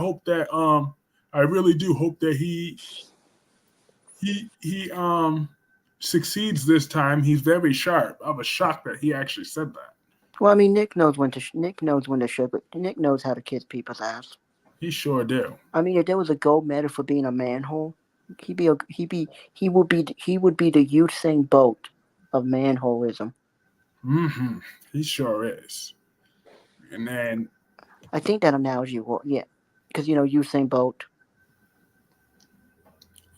really do hope that he succeeds this time. He's very sharp." I was shocked that he actually said that. well, I mean, Nick knows when to sugar. Nick knows how to kiss people's ass. He sure do. I mean, if there was a gold medal for being a manhole, he would be the Usain Bolt of manholism. Hmm. He sure is. And then I think that analogy will, yeah, because you know Usain Bolt.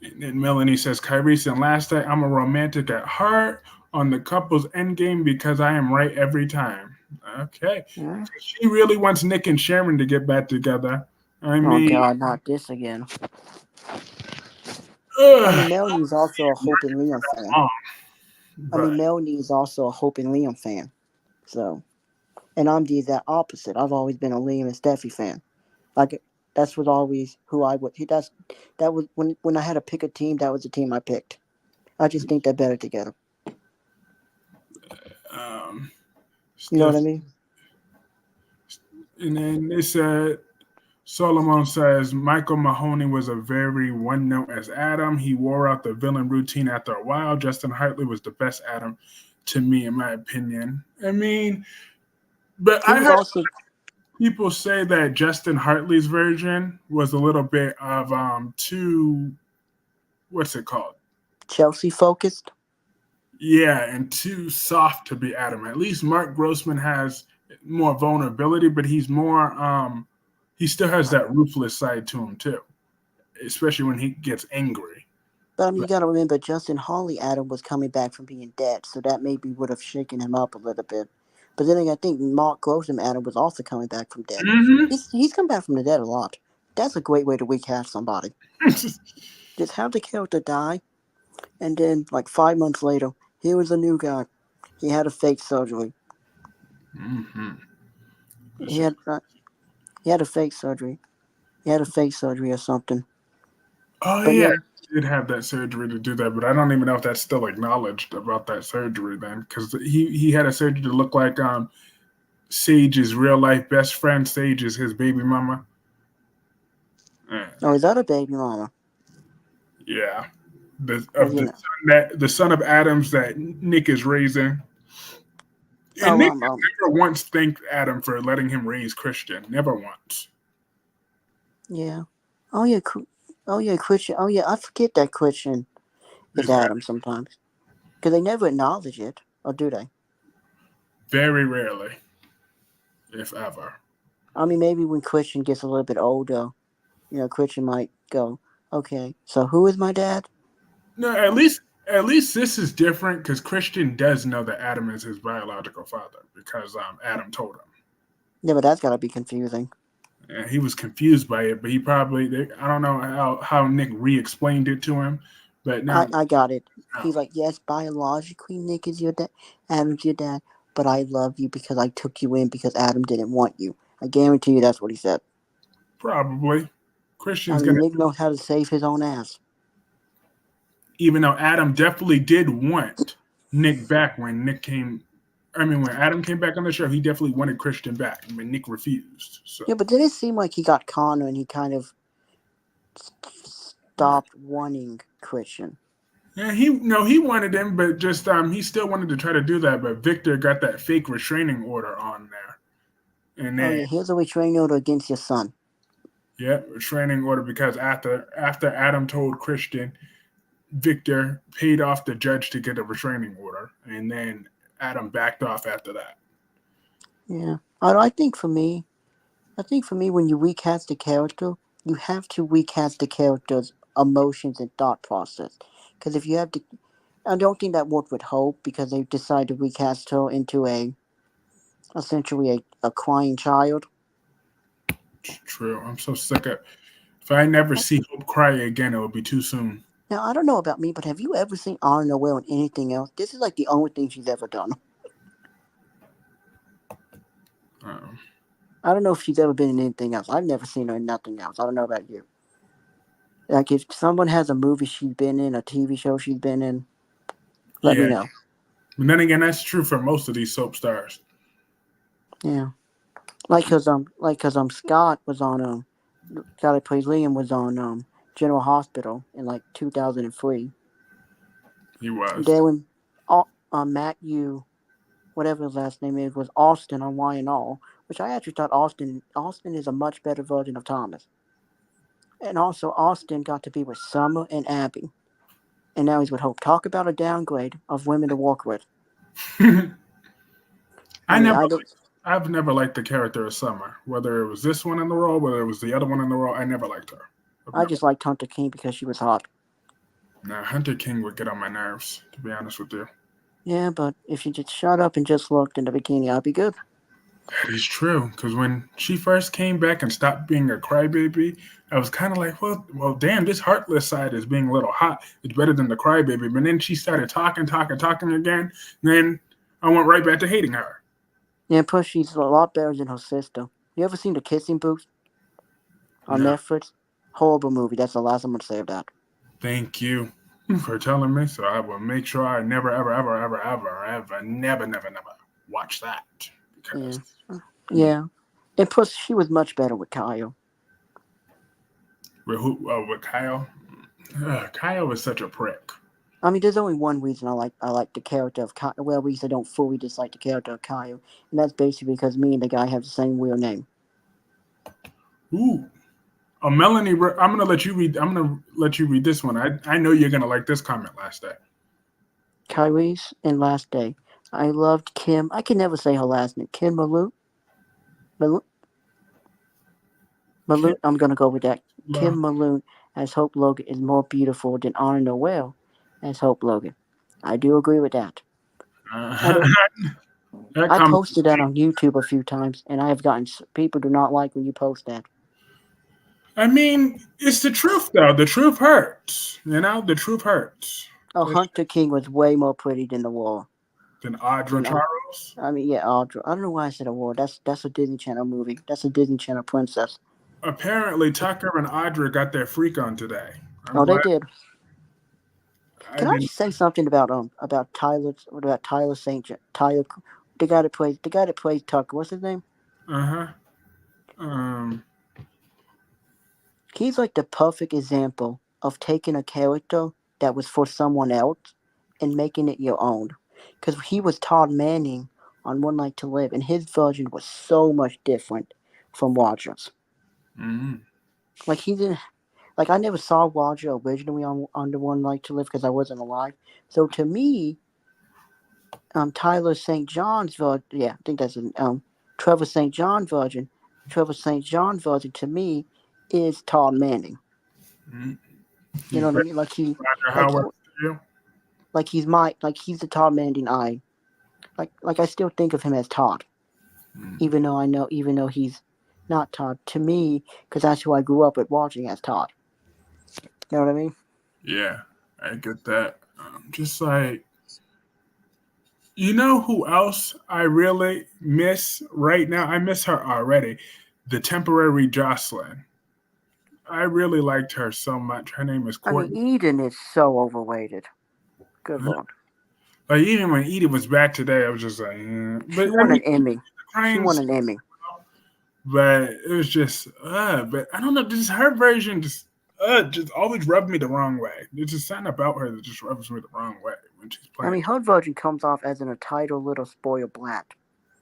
And Melanie says, Kyreese and last night, I'm a romantic at heart on the couple's endgame because I am right every time. Okay. Yeah. She really wants Nick and Sharon to get back together. I Oh mean, God, not this again. I ugh, mean, Melanie's also a Hope and Liam fan. mom, I mean, but Melanie is also a Hope and Liam fan. So, and I'm the exact opposite. I've always been a Liam and Steffi fan. Like that's was always who I would. That was when I had to pick a team. That was the team I picked. I just think they're better together. um, You know what Steph, I mean? and then they said, Solomon says Michael Mahoney was a very one note as Adam. He wore out the villain routine after a while. Justin Hartley was the best Adam to me, in my opinion. I mean, but He I was heard also people say that Justin Hartley's version was a little bit of too, what's it called? Chelsea focused. Yeah, and too soft to be Adam. At least Mark Grossman has more vulnerability, but he still has that ruthless side to him too, especially when he gets angry. But I mean, you But got to remember, Justin Harley Adam was coming back from being dead, so that maybe would have shaken him up a little bit. But then again, I think Mark Grossman Adam was also coming back from dead. Mhm. He's come back from the dead a lot. That's a great way to recast somebody. Just have the character die, and then like 5 months later, here was a new guy. He had a fake surgery. Mhm. He had he had a fake surgery. He had a fake surgery or something. Oh But yeah, yeah, he did have that surgery to do that, but I don't even know if that's still acknowledged about that surgery then, because he had a surgery to look like Sage's real life best friend. Sage is his baby mama. oh, is that a baby mama? Yeah, Well, you know. the son of Adams that Nick is raising, and Oh, Nick never once thanked Adam for letting him raise Christian. Never once. yeah. Oh yeah, oh yeah, Christian. Oh yeah, I forget that Christian is Is that Adam sometimes because they never acknowledge it, or do they? very rarely, if ever. I mean, maybe when Christian gets a little bit older, Christian might go, "Okay, so who is my dad?" No, at least at least this is different because Christian does know that Adam is his biological father because Adam told him. Yeah, but that's gotta be confusing. And he was confused by it, but he probably I don't know how Nick re-explained it to him, but now I got it. He's like, yes, biologically, Nick is your dad. Adam's your dad, but I love you because I took you in because Adam didn't want you. I guarantee you that's what he said. probably I Christian's mean, gonna, Nick knows how to save his own ass. even though Adam definitely did want Nick back when Nick came. I mean, when Adam came back on the show, he definitely wanted Christian back. I mean, Nick refused. So Yeah, but did it seem like he got Connor and he kind of stopped wanting Christian? yeah, he wanted him, but just he still wanted to try to do that. But Victor got that fake restraining order on there, and Oh then yeah, here's a restraining order against your son. yeah, restraining order because after Adam told Christian, Victor paid off the judge to get a restraining order, and then Adam backed off after that. Yeah, I think for me, when you recast a character, you have to recast the character's emotions and thought process. Because if you have to, I don't think that worked with Hope because they decided to recast her into essentially a crying child. True. I'm so sick of. If I never see Hope cry again, it will be too soon. Now I don't know about me, but have you ever seen Anna Noel in anything else? This is like the only thing she's ever done. Um, I don't know if she's ever been in anything else. I've never seen her in nothing else. I don't know about you. Like if someone has a movie she's been in, a TV show she's been in, let me yeah, know. but then again, that's true for most of these soap stars. Yeah. Scott was on Scott that plays Liam was on General Hospital in like 2003. He was. Then when Matthew, whatever his last name is, was Austin on Y and All, which I actually thought Austin is a much better version of Thomas. And also Austin got to be with Summer and Abby, and now he's with Hope. Talk about a downgrade of women to work with. I I mean, never I don't. I've never liked the character of Summer. Whether it was this one in the role, whether it was the other one in the role, I never liked her. I've I never. just liked Hunter King because she was hot. Nah, Hunter King would get on my nerves, to be honest with you. Yeah, but if she just shut up and just looked in the bikini, I'd be good. That is true. Because when she first came back and stopped being a crybaby, I was kind of like, well, damn, this heartless side is being a little hot. It's better than the crybaby. But then she started talking again. Then I went right back to hating her. Yeah, plus she's a lot better than her sister. You ever seen The Kissing Booth on No, Netflix? Horrible movie. That's the last I'm gonna say of that. thank you for telling me. So I will make sure I never, ever, ever, ever, ever, ever, never watch that Yeah, because yeah. And plus, she was much better with Kyle. with Kyle, Kyle was such a prick. I mean, there's only one reason I like the character of Kyle. Well, at least I don't fully dislike the character of Kyle, and that's basically because me and the guy have the same real name. Ooh, Melanie, I'm gonna let you read. I'm gonna let you read this one. I know you're gonna like this comment last day. Kyreese and Last Day. I loved Kim. I can never say her last name. Kim Malute. Malute. Kim, Malute. I'm gonna go with that. Kim love. Malute as Hope Logan is more beautiful than Anna Noel as Hope Logan. I do agree with that. I Uh, don't. that I comment. posted that on YouTube a few times, and I have gotten people do not like when you post that. I mean, it's the truth though. The truth hurts. You know, the truth hurts. Oh, It's Hunter King was way more pretty than the wall. than Audra Than Charles. I mean, yeah, Audra. I don't know why I said a war. That's a Disney Channel movie. That's a Disney Channel princess. Apparently, Tucker and Audra got their freak on today. I'm Oh, they glad. did. I Can I didn't. just say something about Tyler Tyler, the guy that plays Tucker? What's his name? Uh huh. Um. He's like the perfect example of taking a character that was for someone else and making it your own. Because he was Todd Manning on One Night to Live, and his version was so much different from Roger's. Mm, Like he didn't. Like I never saw Roger originally on the One Night to Live because I wasn't alive. So to me, Tyler St. John's version, yeah, I think that's Trevor St. John version. Trevor St. John version to me is Todd Manning. mm. You You know what I put mean? Like he, Roger like Howard to you. like he's the Todd Manning I I still think of him as Todd, Mm. even though he's not Todd to me, because that's who I grew up with watching as Todd. You know what I mean? Yeah, I get that. Just like, you know who else I really miss right now? I miss her already. The temporary Jocelyn. I really liked her so much. Her name is I mean, Courtney. Eden is so overrated. Good lord. Like, even when Edie was back today, I was just like, She but I won mean, an Emmy. She crying, won an Emmy. but it was just, but I don't know, just her version just always rubbed me the wrong way. There's just something about her that just rubs me the wrong way when she's I playing. mean, her version comes off as an entitled little spoiled brat.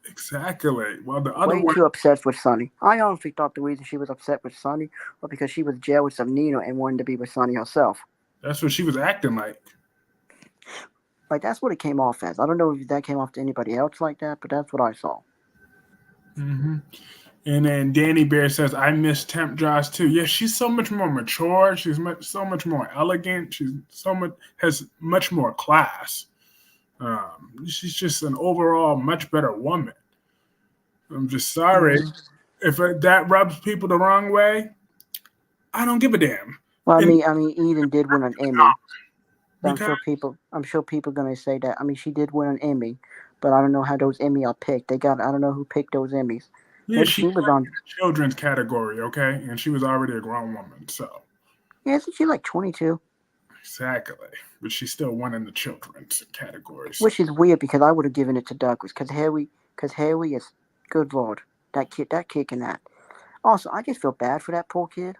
Exactly. Well, the other Way one, too obsessed with Sonny. I honestly thought the reason she was upset with Sonny was because she was jealous of Nina and wanted to be with Sonny herself. that's what she was acting like. Like, that's what it came off as. I don't know if that came off to anybody else like that, but that's what I saw. Hmm. And then Danny Bear says, "I miss Temp Josh too." Yeah, she's so much more mature. So much more elegant. She's so much has much more class. She's just an overall much better woman. I'm just sorry Hmm. if that rubs people the wrong way. I don't give a damn. Well, And Eden did win an Emmy. So because I'm sure people gonna say that. I mean, she did win an Emmy, but I don't know how those Emmy are picked. I don't know who picked those Emmys. yeah, Maybe she she won was on. in the children's category, okay, and she was already a grown woman, so Yeah, isn't she like 22? exactly. But she still won in the children's category. So Which is weird because I would have given it to Douglas because Harry is good lord that kid can act. Also, I just feel bad for that poor kid.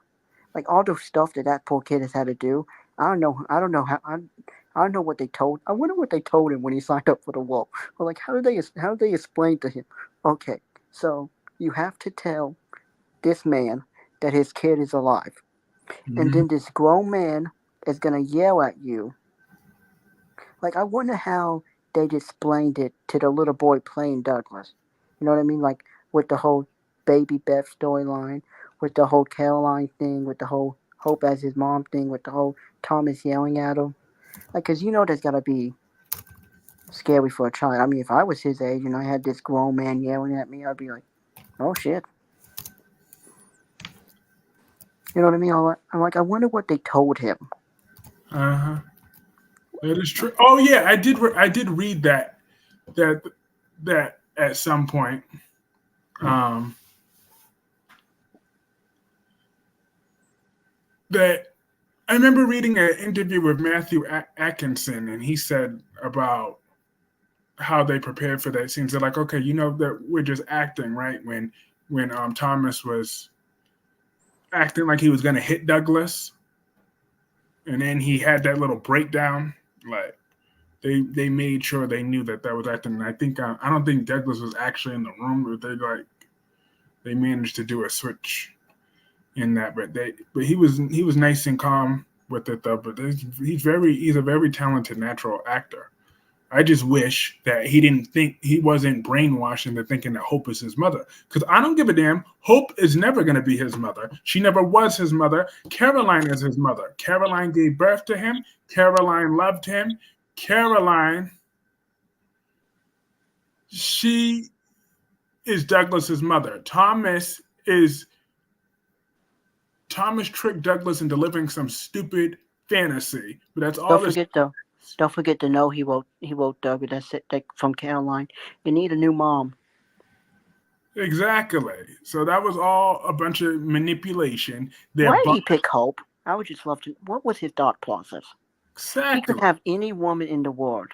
Like all the stuff that poor kid has had to do. I don't know how. I don't know what they told. I wonder what they told him when he signed up for the wall. Or like, how did they explain to him? Okay, so you have to tell this man that his kid is alive, and mhm. then this grown man is gonna yell at you. Like, I wonder how they explained it to the little boy playing Douglas. You know what I mean? Like with the whole baby Beth storyline, with the whole Caroline thing, with the whole Hope as his mom thing, with the whole Thomas yelling at him. Like, cause that's gotta be scary for a child. I mean, if I was his age and I had this grown man yelling at me, I'd be like, oh shit. You know what I mean? I'm like, I wonder what they told him. Uh-huh. That is true. Oh yeah, I did. I did read that that at some point. Um, that I remember reading an interview with Matthew Atkinson, and he said about how they prepared for that scene. They're like, okay, you know that we're just acting, right? When Thomas was acting like he was gonna hit Douglas, and then he had that little breakdown. Like they made sure they knew that that was acting. And I think I don't think Douglas was actually in the room, but they managed to do a switch in that. But he was nice and calm with it though. But he's a very talented natural actor. I just wish that he didn't think he wasn't brainwashed into thinking that Hope is his mother. Because I don't give a damn. Hope is never going to be his mother. She never was his mother. Caroline is his mother. Caroline gave birth to him. Caroline loved him. Caroline, she is Douglas's mother. Is Thomas tricked Douglas into living some stupid fantasy. But that's Don't all this. forget though. Don't forget to know he wrote Doug. That's it. That from Caroline. You need a new mom. Exactly. So that was all a bunch of manipulation. They're Why did he pick Hope? I would just love to. What was his thought process? He could exactly have any woman in the world.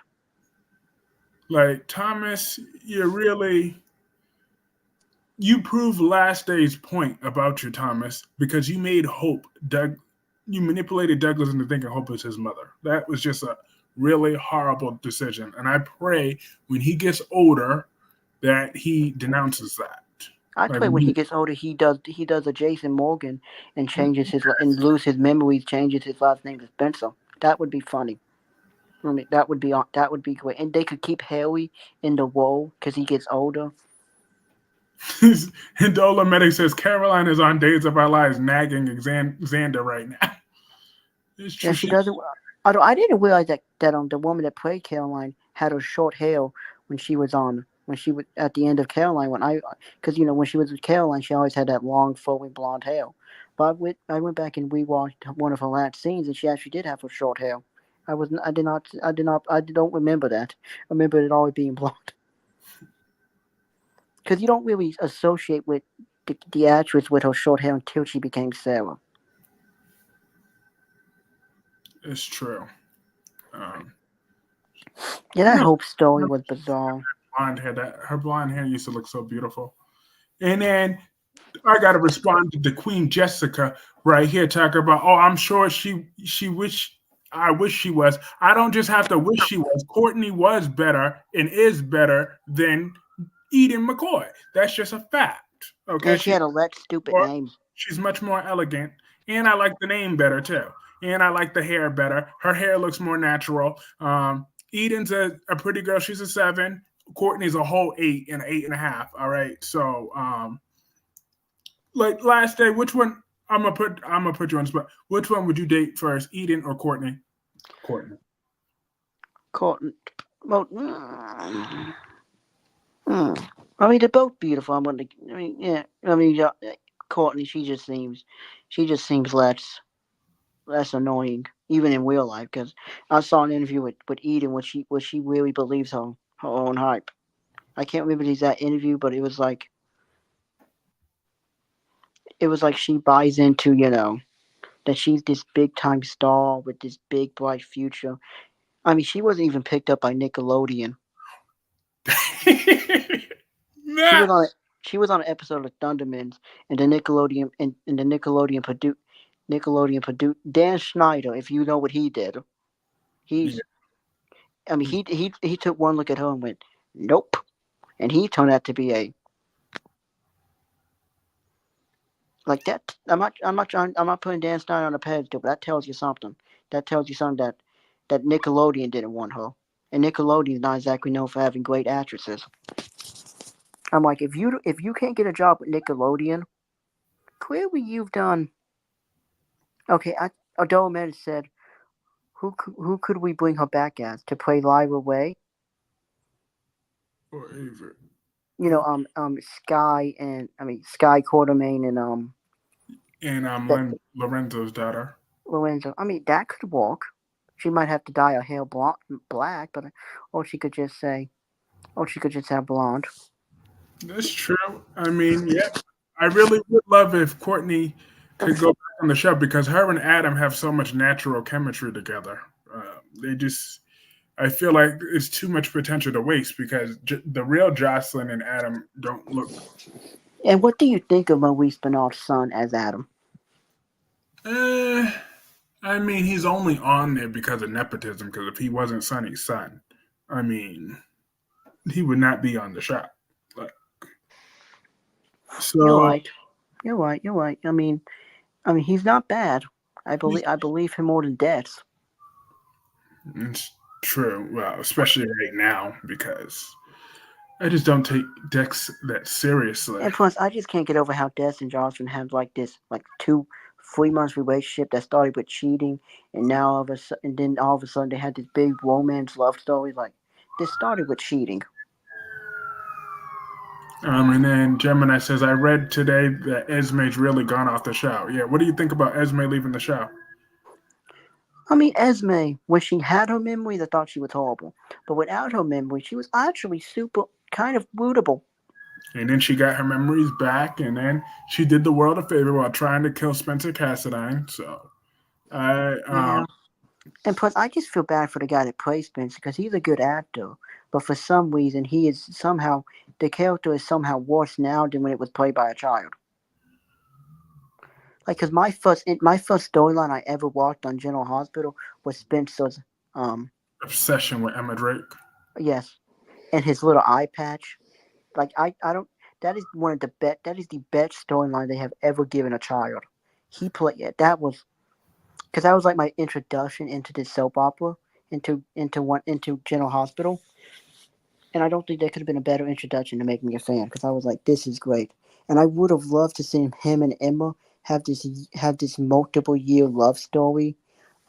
like Thomas. You proved last day's point about you, Thomas, because you made Hope Doug. You manipulated Douglas into thinking Hope was his mother. That was just a really horrible decision, and I pray when he gets older that he denounces that. I Like pray when he gets older, he does a Jason Morgan and changes and lose his memories, changes his last name to Spencer. That would be funny. I mean, that would be great, and they could keep Harry in the role because he gets older. and Dola Medic says Caroline is on Days of Our Lives nagging Xander right now. It's Yeah, true. she doesn't. Although I didn't realize that the woman that played Caroline had her short hair when she was at the end of Caroline when I because when she was with Caroline she always had that long flowing blonde hair. But I went back and rewatched one of her last scenes and she actually did have her short hair. I don't remember that. I remember it always being blonde because you don't really associate with the actress with her short hair until she became Sarah. It's true. Um, Yeah, that no, Hope story her was bizarre. blonde hair. That her blonde hair used to look so beautiful. And then I got to respond to the Queen Jessica right here, talking about. Oh, I'm sure she wish. I wish she was. I don't just have to wish she was. Courtney was better and is better than Eden McCoy. That's just a fact. Okay, And she had a let stupid more, name. she's much more elegant, and I like the name better too. And I like the hair better. Her hair looks more natural. Eden's a pretty girl. She's a 7. Courtney's a whole 8 and an 8.5. All right. So, like last day, which one? I'm gonna put you on the spot. Which one would you date first, Eden or Courtney? Courtney. Courtney. Well, I mean, they're both beautiful. I mean, yeah. I mean, Courtney. She just seems less annoying, even in real life. Because I saw an interview with Eden, where she really believes her own hype. I can't remember the exact interview, but it was like she buys into that she's this big time star with this big bright future. I mean, she wasn't even picked up by Nickelodeon. She Nah. was on she was on an episode of Thundermans, and the Nickelodeon produced Dan Schneider. If you know what he did, Yeah. he's I mean he took one look at her and went nope, and he turned out to be a like that. I'm not putting Dan Schneider on a pedestal, but that tells you something. That tells you something that Nickelodeon didn't want her, and Nickelodeon's not exactly known for having great actresses. I'm like if you can't get a job with Nickelodeon, clearly you've done okay. Adele Mendes said who could we bring her back as to play Lyra Way? Or Avery. Sky and Sky Quartermain and And that Lorenzo's daughter. Lorenzo. I mean that could work. She might have to dye her hair black, but or she could just say, or she could just have blonde. That's true. I mean, yeah, I really would love if Courtney could go back on the show because her and Adam have so much natural chemistry together. They just, I feel like it's too much potential to waste because the real Jocelyn and Adam don't look. And what do you think of Maurice Bernard's son as Adam? Eh, I mean, he's only on there because of nepotism. Because if he wasn't Sonny's son, I mean, he would not be on the show. Like, You're so right. You're right. You're right. I mean, he's not bad. I believe him more than Dex. it's true. Well, especially right now because I just don't take Dex that seriously. And plus, I just can't get over how Des and Johnson have like this, like 3 months relationship that started with cheating, and and then all of a sudden they had this big romance love story. Like this started with cheating. And then Gemini says, I read today that Esme's really gone off the show. Yeah, what do you think about Esme leaving the show? I mean, Esme, when she had her memories, I thought she was horrible, but without her memory, she was actually super kind of rootable. And then she got her memories back, and then she did the world a favor while trying to kill Spencer Cassadine. So I Yeah. And plus, I just feel bad for the guy that plays Spencer because he's a good actor, but for some reason, the character is somehow worse now than when it was played by a child. Like, cause my first storyline I ever watched on General Hospital was Spencer's, um, obsession with Emma Drake. yes, and his little eye patch. Like, I don't. That is one of the best. That is the best storyline they have ever given a child. He played. Yeah, that was because that was like my introduction into this soap opera, into General Hospital, and I don't think there could have been a better introduction to make me a fan because I was like, this is great, and I would have loved to see him and Emma have this multiple year love story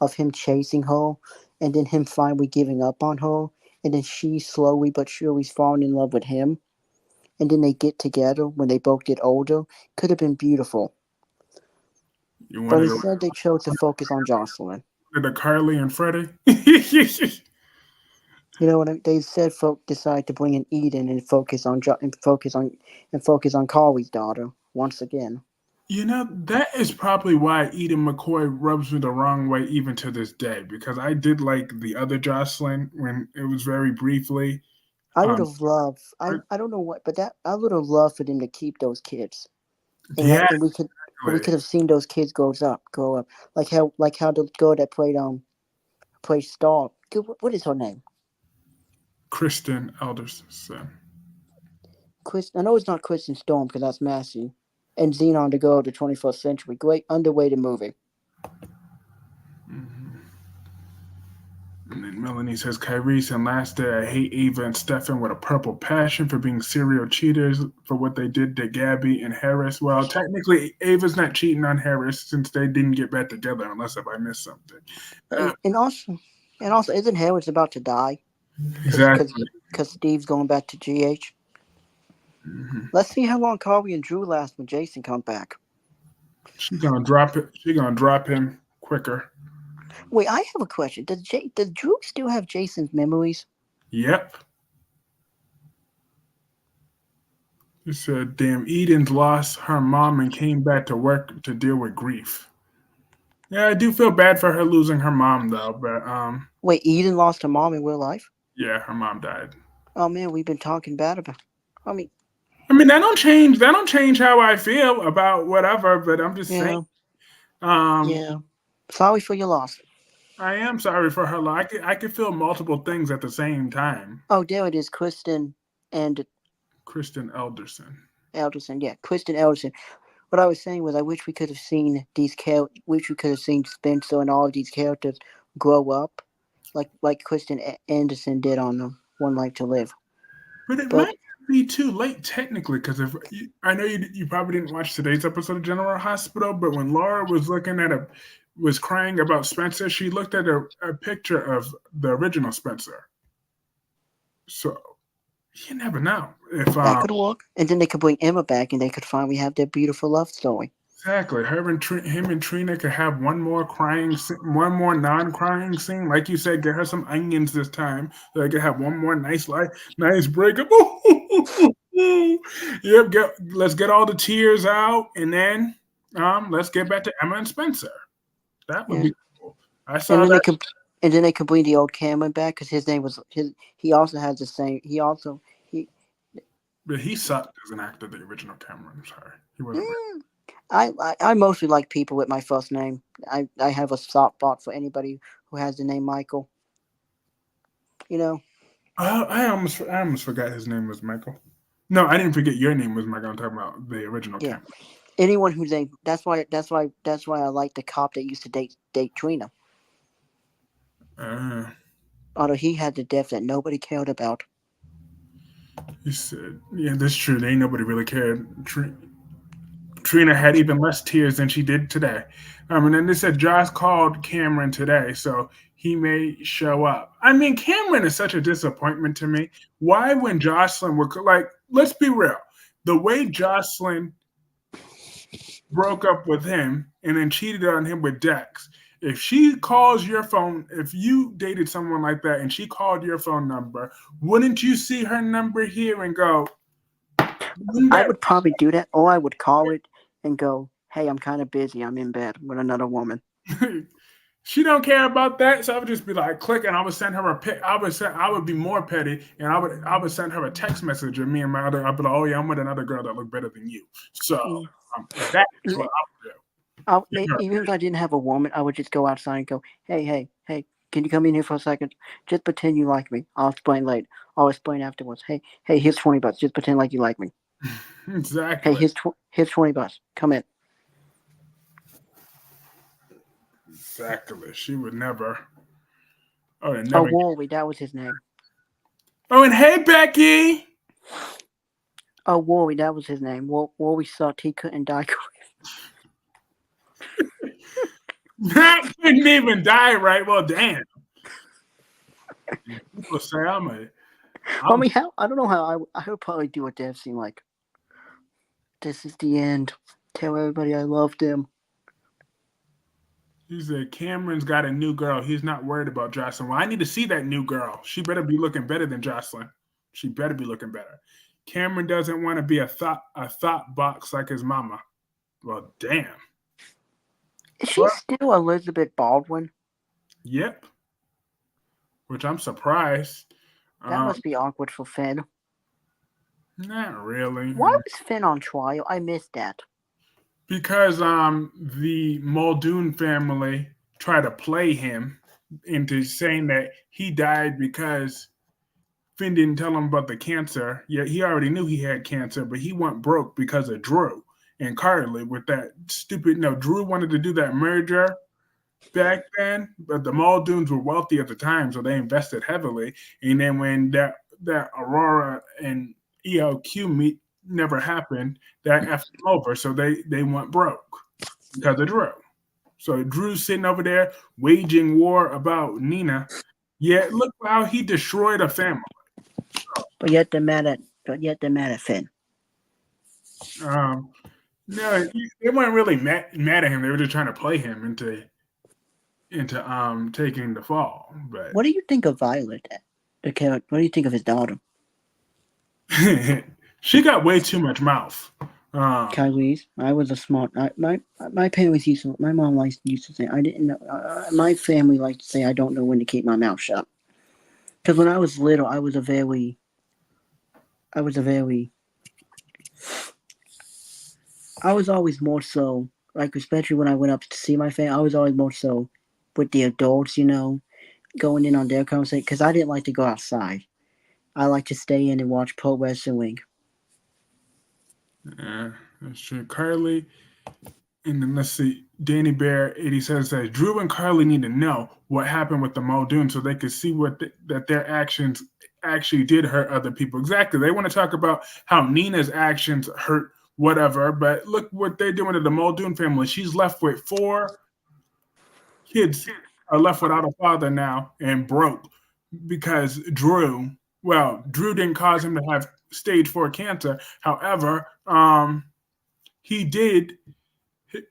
of him chasing her, and then him finally giving up on her, and then she slowly but surely falling in love with him, and then they get together when they both get older. Could have been beautiful, You but wanted instead they chose to focus on Jocelyn. a Carly and Freddie. You know what they said? Folk decided to bring in Eden and focus on Carly's daughter once again. That is probably why Eden McCoy rubs me the wrong way even to this day because I did like the other Jocelyn when it was very briefly. I would Um, have loved. I don't know what, but that I would have loved for them to keep those kids, and yeah, we could have seen those kids grow up, like how the girl that played Star. What is her name? Kristen Elderson. Chris. I know it's not Kristen Storm because that's Massey, and Xenon the Girl of the 21st Century. Great underrated movie. Mhm. And then Melanie says, Kyreese and last day, I hate Ava and Stefan with a purple passion for being serial cheaters for what they did to Gabby and Harris. Well, technically, Ava's not cheating on Harris since they didn't get back together, unless if I missed something. Uh, And also, isn't Harris about to die? exactly. Because Steve's going back to GH. Hmm. Let's see how long Carly and Drew last when Jason comes back. She's gonna drop it. She's gonna drop him quicker. Wait, I have a question. Does Drew still have Jason's memories? Yep. She said, "Damn, Eden's lost her mom and came back to work to deal with grief." Yeah, I do feel bad for her losing her mom though, but Wait, Eden lost her mom in real life? yeah, her mom died. Oh man, we've been talking bad about. I mean, I mean, that don't change how I feel about whatever, but I'm just saying, yeah, um, yeah. Sorry for your loss. I am sorry for her. Like, I could feel multiple things at the same time. Oh, there it is, Kristen and Kristen Elderson. Elderson. Yeah, Kristen Elderson. What I was saying was, I wish we could have seen wish we could have seen Spencer and all of these characters grow up, like Kristen Anderson did on One Life to Live. But it But might be too late technically, because if I know you probably didn't watch today's episode of General Hospital, but when Laura was looking at was crying about Spencer, she looked at a picture of the original Spencer. So you never know if that could work, and then they could bring Emma back, and they could finally have their beautiful love story. exactly. Him and Trina could have one more one more non-crying scene. Like you said, get her some onions this time, so they could have one more nice breakup. Yep. Let's get all the tears out, and then let's get back to Emma and Spencer. That would Yeah, be cool. I and saw then they that, could, bring the old Cameron back because his name was his. He also has the same. He also he. but he sucked as an actor. The original Cameron. I'm sorry, he wasn't. Mm, I mostly like people with my first name. I have a soft spot for anybody who has the name Michael. You know. I almost forgot his name was Michael. No, I didn't forget your name was Michael. I'm talking about the original Yeah. Cameron. Anyone who's a that's why I like the cop that used to date Trina. Uh, Although he had the death that nobody cared about. he said, "Yeah, that's true. There ain't nobody really cared." Trina had even less tears than she did today. And then they said Josh called Cameron today, so he may show up. I mean, Cameron is such a disappointment to me. Why, when Jocelyn were like, let's be real, the way Jocelyn broke up with him and then cheated on him with Dex. If she calls your phone, if you dated someone like that and she called your phone number, wouldn't you see her number here and go, "Isn't I that would probably do that, or I would call it and go, "Hey, I'm kind of busy. I'm in bed with another woman." she don't care about that, so I would just be like, click, and I would send her a pic. I would be more petty, and I would send her a text message of me and my other. I'd be like, oh yeah, I'm with another girl that look better than you. So Yeah. that's what I would do. Even if I didn't have a woman, I would just go outside and go, "Hey, can you come in here for a second? Just pretend you like me. I'll explain later. I'll explain afterwards. Hey, here's $20. Just pretend like you like me. Hey, Exactly, here's $20. Come in." exactly. She would never. Oh, and Oh, never. Wally, that was his name. Oh, and hey, Becky. Oh, Wally, that was his name. Wally sucked. He couldn't die. That couldn't even die right. Well, damn. People say I'm a. I I'm. mean, how I don't know how I would probably do a death scene like this is the end. Tell everybody I loved them. He said Cameron's got a new girl. He's not worried about Jocelyn. Well, I need to see that new girl. She better be looking better than Jocelyn. She better be looking better. Cameron doesn't want to be a thought box like his mama. Well, damn. Is she Well, still Elizabeth Baldwin? yep. Which I'm surprised. That Um, must be awkward for Finn. Not really. Why was Finn on trial? I missed that. Because the Muldoon family tried to play him into saying that he died because Finn didn't tell him about the cancer. Yeah, he already knew he had cancer, but he went broke because of Drew and Carly with that stupid. No, Drew wanted to do that merger back then, but the Muldoons were wealthy at the time, so they invested heavily. And then when that Aurora and ELQ meet never happened, that effed them over, so they went broke because of Drew. So Drew's sitting over there waging war about Nina. Yet look how he destroyed a family. But yet they're mad at Finn. Um, no, they weren't really mad at him. They were just trying to play him into taking the fall. But What do you think of Violet? The character. What do you think of his daughter, she got way too much mouth. Um, Kyreese? I was a smart. My parents used to. My mom used to say I didn't know. My family liked to say I don't know when to keep my mouth shut. Because when I was little, I was a very, I was always more so like, especially when I went up to see my family. I was always more so with the adults, going in on their conversation because I didn't like to go outside. I like to stay in and watch pro wrestling. yeah, that's true. Carly, and then let's see, Danny Bear 87 says Drew and Carly need to know what happened with the Muldoon so they could see that their actions actually did hurt other people. Exactly. They want to talk about how Nina's actions hurt whatever, but look what they're doing to the Muldoon family. She's left with four kids are left without a father now and broke because Drew didn't cause him to have stage four cancer. However, he did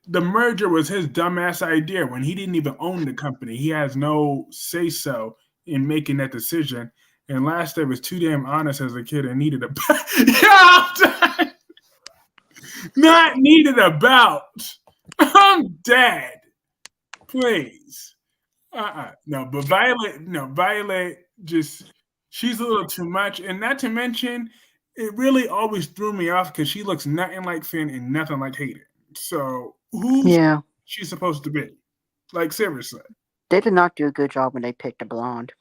the merger was his dumbass idea when he didn't even own the company. He has no say so in making that decision. And last day was too damn honest as a kid and needed a not needed a bout. I'm dead. Please. No, but Violet just she's a little too much. And not to mention, it really always threw me off because she looks nothing like Finn and nothing like Hayden. So who's Yeah, she supposed to be? Like seriously. they did not do a good job when they picked a blonde.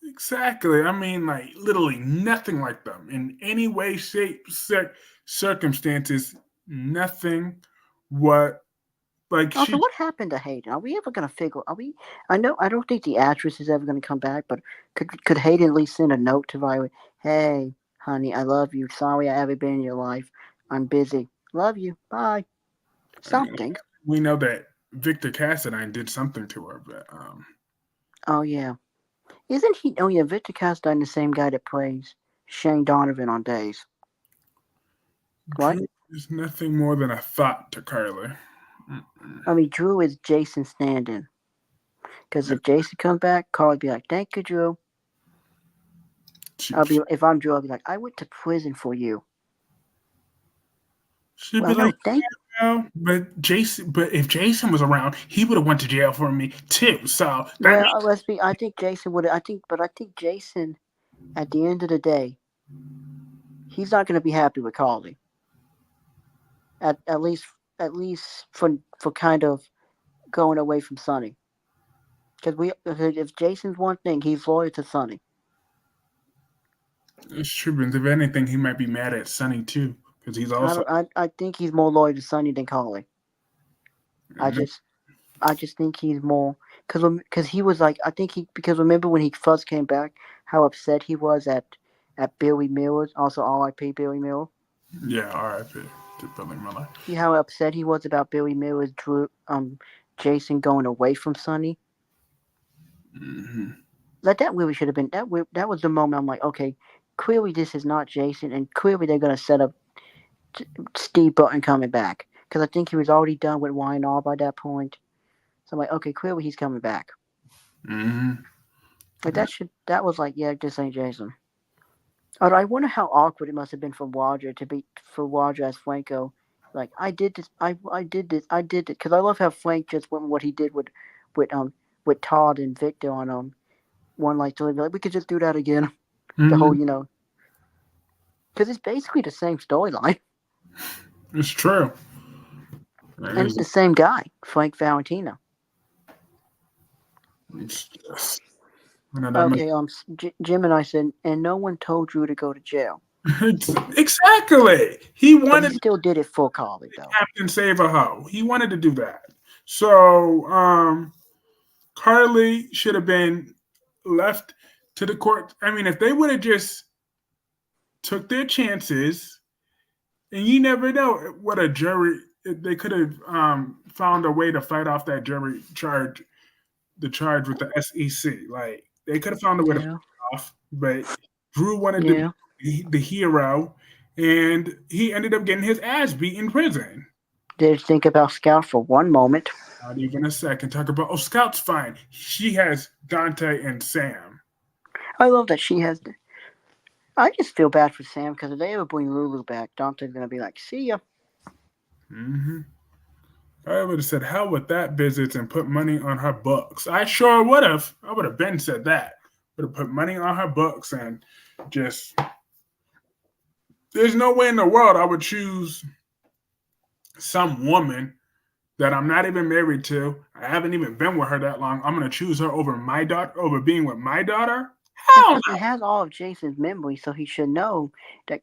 Exactly. I mean, like literally nothing like them in any way, shape, circumstances. Nothing. What like Also, she? what happened to Hayden? Are we ever gonna figure? Are we? I know. I don't think the actress is ever gonna come back. But could Hayden at least send a note to Violet? Hey, honey, I love you. Sorry I haven't been in your life. I'm busy. Love you. Bye. I mean, Something. we know that Victor Cassadine did something to her, but Oh yeah. Isn't he? Oh yeah. Victor Castine, the same guy that plays Shane Donovan on Days, right? Drew is nothing more than a thought to Carly. Mm-mm. I mean, Drew is Jason Standen. Because if Jason comes back, Carl would be like, "Thank you, Drew." She, If I'm Drew, I'll be like, "I went to prison for you." she'd be Well, like, no, thank. well, but if Jason was around, he would have went to jail for me too. So that Well, makes let's be. I think Jason would. I think Jason, at the end of the day, he's not going to be happy with Carly. At least, for kind of going away from Sonny. Because if Jason's one thing, he's loyal to Sonny. it's true. But if anything, he might be mad at Sonny too because he's I also don't. I think he's more loyal to Sonny than Carly. I and just I just think he's more because he was like I think he because remember when he first came back how upset he was at Billy Miller's also R.I.P. Billy Miller. yeah, R.I.P. to Billy Miller. See how upset he was about Billy Miller's Jason going away from Sonny. Mm-hmm. Like that really should have been that was the moment I'm like, okay, clearly this is not Jason, and clearly they're gonna set up Steve Burton coming back because I think he was already done with Y&R by that point. So I'm like, okay, clearly he's coming back. Mm-hmm. Like that was like, yeah, this ain't Jason. Although I wonder how awkward it must have been for Roger as Franco. Like I did it because I love how Frank just went with what he did with with Todd and Victor on one like to like we could just do that again. The whole Mm-hmm. because it's basically the same storyline It's true. and it's the same guy, Frank Valentino. It's just one of them. Okay, Jim and I said, and no one told Drew to go to jail, Exactly. He but he wanted still did it for Carly though. Captain Save a Ho. He wanted to do that. So Carly should have been left to the court. I mean, if they would have just took their chances, and you never know what a jury they could have found a way to fight off that jury charge, the charge with the SEC. Like they could have found a way to fight Yeah, it off, but Drew wanted to yeah. be the hero, and he ended up getting his ass beat in prison. Did think about Scout for one moment. Not even a second. Talk about Scout's fine. She has Dante and Sam. I love that she has. I just feel bad for Sam because if they ever bring Lulu back, Dante's gonna be like, "See ya." Mm-hmm. I would have said hell with that visit and put money on her books. I sure would have. I would have been said that. Would have put money on her books and just. There's no way in the world I would choose some woman that I'm not even married to. I haven't even been with her that long. I'm gonna choose her over my daughter, over being with my daughter. And Hell plus, he has all of Jason's memories, so he should know that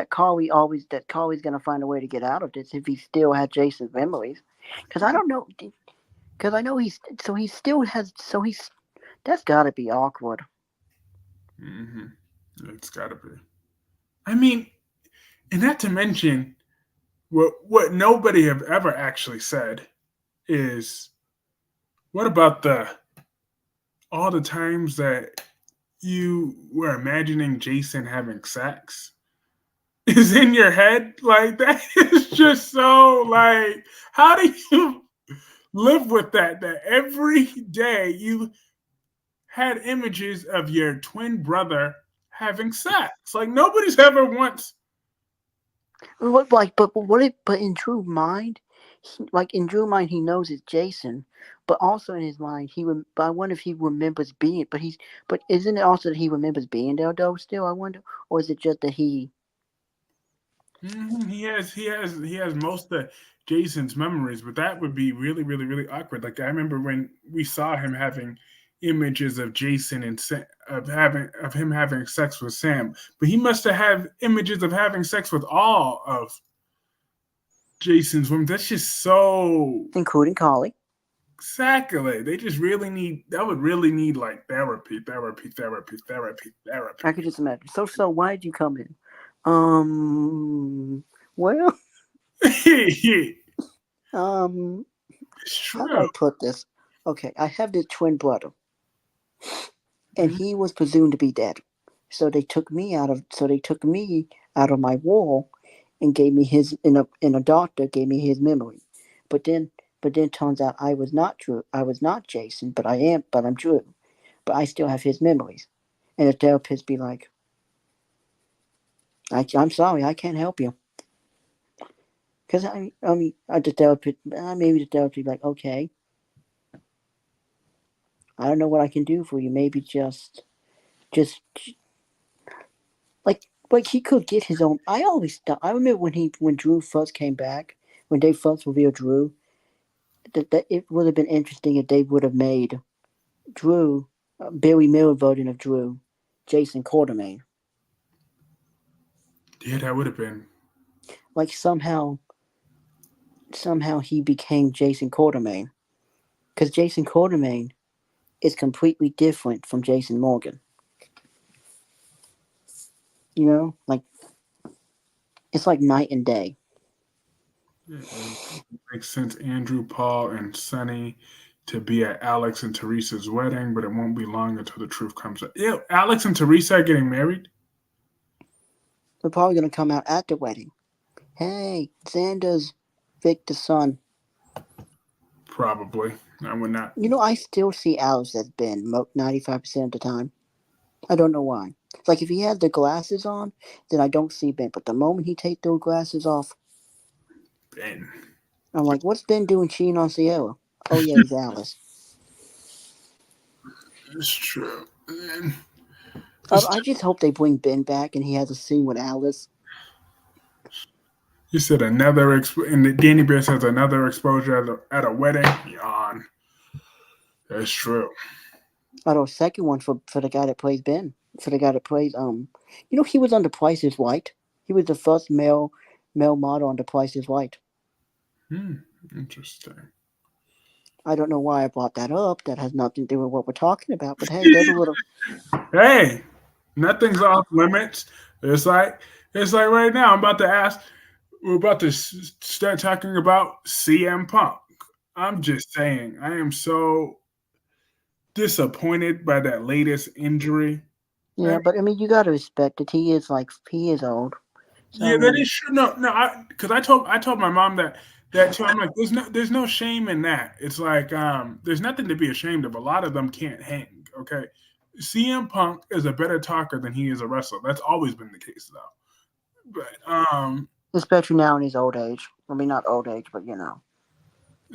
Carly's gonna find a way to get out of this if he still had Jason's memories. Because I don't know. Because I know he still has. So he's that's got to be awkward. no. It's gotta be. I mean, and not to mention what nobody have ever actually said is what about the all the times that you were imagining Jason having sex is in your head? Like that is just so like how do you live with that? That every day you had images of your twin brother having sex. Like nobody's ever once. What like, but in Drew's mind, in Drew's mind, he knows it's Jason, but also in his mind, But I wonder if he remembers being. But isn't it also that he remembers being there though? Still, I wonder, or is it just that he? He has most of Jason's memories, but that would be really really really awkward. Like I remember when we saw him having images of Jason and of him having sex with Sam, but he must have had images of having sex with all of Jason's women. That's just so Including Carly. exactly. They just really need that would really need like therapy, therapy, therapy, therapy, I therapy. could just imagine. So why did you come in? Well, It's um, how do true. I put this? Okay, I have this twin brother, and Mhm. he was presumed to be dead. So they took me out of my wall and gave me his and a doctor gave me his memory. But then turns out I was not Drew. I was not Jason, but I'm Drew. But I still have his memories. And the therapist be like, I'm sorry, I can't help you. Because the therapist, maybe the therapist be like, okay, I don't know what I can do for you. Maybe just like he could get his own. I always thought. I remember when Drew first came back, when they first revealed Drew, that it would have been interesting if they would have made Drew, Barry Miller version of Drew, Jason Quartermain. Yeah, that would have been. Like somehow he became Jason Quartermain because Jason Quartermain is completely different from Jason Morgan. You know, like it's like night and day. It makes sense. Andrew, Paul, and Sonny to be at Alex and Teresa's wedding, but it won't be long until the truth comes out. Yeah, Alex and Teresa are getting married. They're probably gonna come out at the wedding. Hey, Xander's Victor's son. Probably. I would not. You know, I still see Alice as Ben 95% of the time. I don't know why. Like, if he had the glasses on, then I don't see Ben. But the moment he take those glasses off, Ben. I'm like, what's Ben doing cheating on Sierra? Oh, yeah, he's Alice. It's true. And I just hope they bring Ben back and he has a scene with Alice. you said another, and Danny Bear says another exposure at a wedding. Yawn. That's true. Oh, second one for the guy that plays Ben. For the guy that plays, he was on The Price is Right. He was the first male model on The Price is Right. Hmm. Interesting. I don't know why I brought that up. That has nothing to do with what we're talking about. But hey, there's a little. Hey, nothing's off limits. It's like it's like right now. I'm about to ask. We're about to start talking about CM Punk. I'm just saying, I am so disappointed by that latest injury. I Yeah, but I mean, you got to respect it. He is old. So I Yeah, that mean, is true. No, no, because I told my mom that too. I'm like, there's no shame in that. It's like there's nothing to be ashamed of. A lot of them can't hang. Okay, CM Punk is a better talker than he is a wrestler. That's always been the case though. But especially now in his old age. I mean, not old age, but he's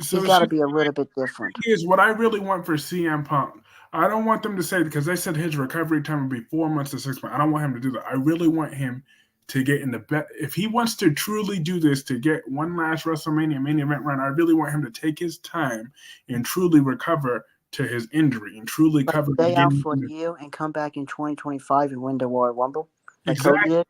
so got to she be a little bit different. is what I really want for CM Punk. I don't want them to say because they said his recovery time would be 4 months to 6 months. I don't want him to do that. I really want him to get in the bet. If he wants to truly do this to get one last WrestleMania main event run, I really want him to take his time and truly recover to his injury and truly Like cover stay out beginning. for a year and come back in 2025 and win the Royal Rumble, like Cody Exactly. did.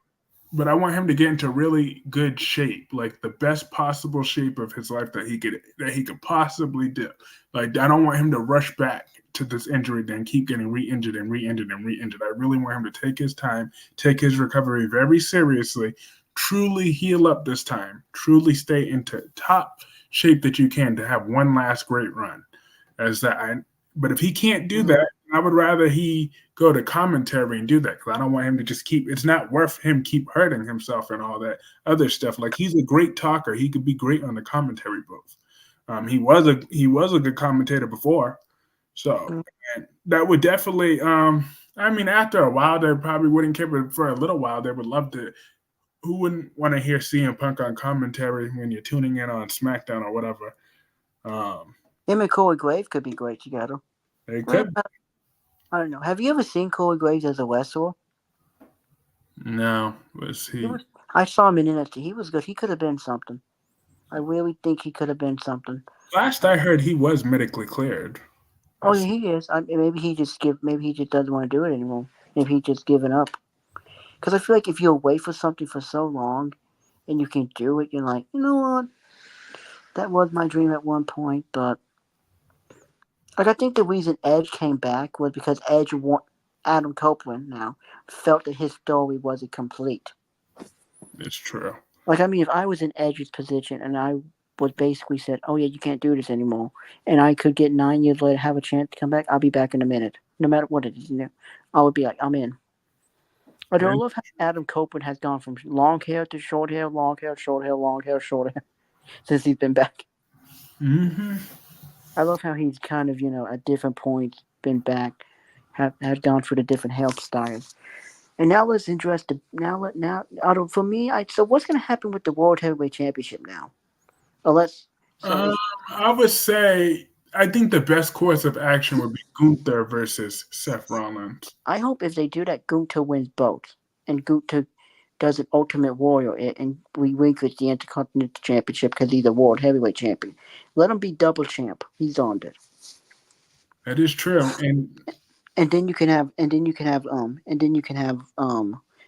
But I want him to get into really good shape, like the best possible shape of his life that he could possibly do. Like I don't want him to rush back to this injury, then keep getting re-injured and re-injured and re-injured. I really want him to take his time, take his recovery very seriously, truly heal up this time, truly stay into top shape that you can to have one last great run. As that, but if he can't do Mm-hmm. that, I would rather he go to commentary and do that because I don't want him to just keep. It's not worth him keep hurting himself and all that other stuff. Like he's a great talker. He could be great on the commentary booth. He was a good commentator before, so and that would definitely. I mean, after a while, they probably wouldn't care, but for a little while, they would love to. Who wouldn't want to hear CM Punk on commentary when you're tuning in on SmackDown or whatever? Um, Him and Corey Graves could be great together. they Well, could. I don't know. Have you ever seen Corey Graves as a wrestler? No, was He he? was. I saw him in NXT. He was good. He could have been something. I really think he could have been something. Last I heard, he was medically cleared. Oh yeah, he is. Maybe he just give. Maybe he just doesn't want to do it anymore. Maybe he just given up. Because I feel like if you wait for something for so long, and you can do it, you're like, you know what? That was my dream at one point, but like I think the reason Edge came back was because Adam Copeland now felt that his story wasn't complete. It's true. Like I mean, if I was in Edge's position and I was basically said, "Oh yeah, you can't do this anymore," and I could get 9 years later have a chance to come back, I'll be back in a minute, no matter what it is. I would be like, I'm in. I don't And, love how Adam Copeland has gone from long hair to short hair, long hair, short hair, long hair, short hair since he's been back. hmm I love how he's kind of at different points been back, have gone through the different hairstyles. And now let's address the now. Out of for me, so what's going to happen with the World Heavyweight Championship now? Let's so um, if I would say I think the best course of action would be Gunther versus Seth Rollins. I hope if they do that, Gunther wins both, and Gunther does an Ultimate Warrior and relinquish the Intercontinental Championship because he's a World Heavyweight Champion. Let him be double champ. He's on it. That is true. And And then you can have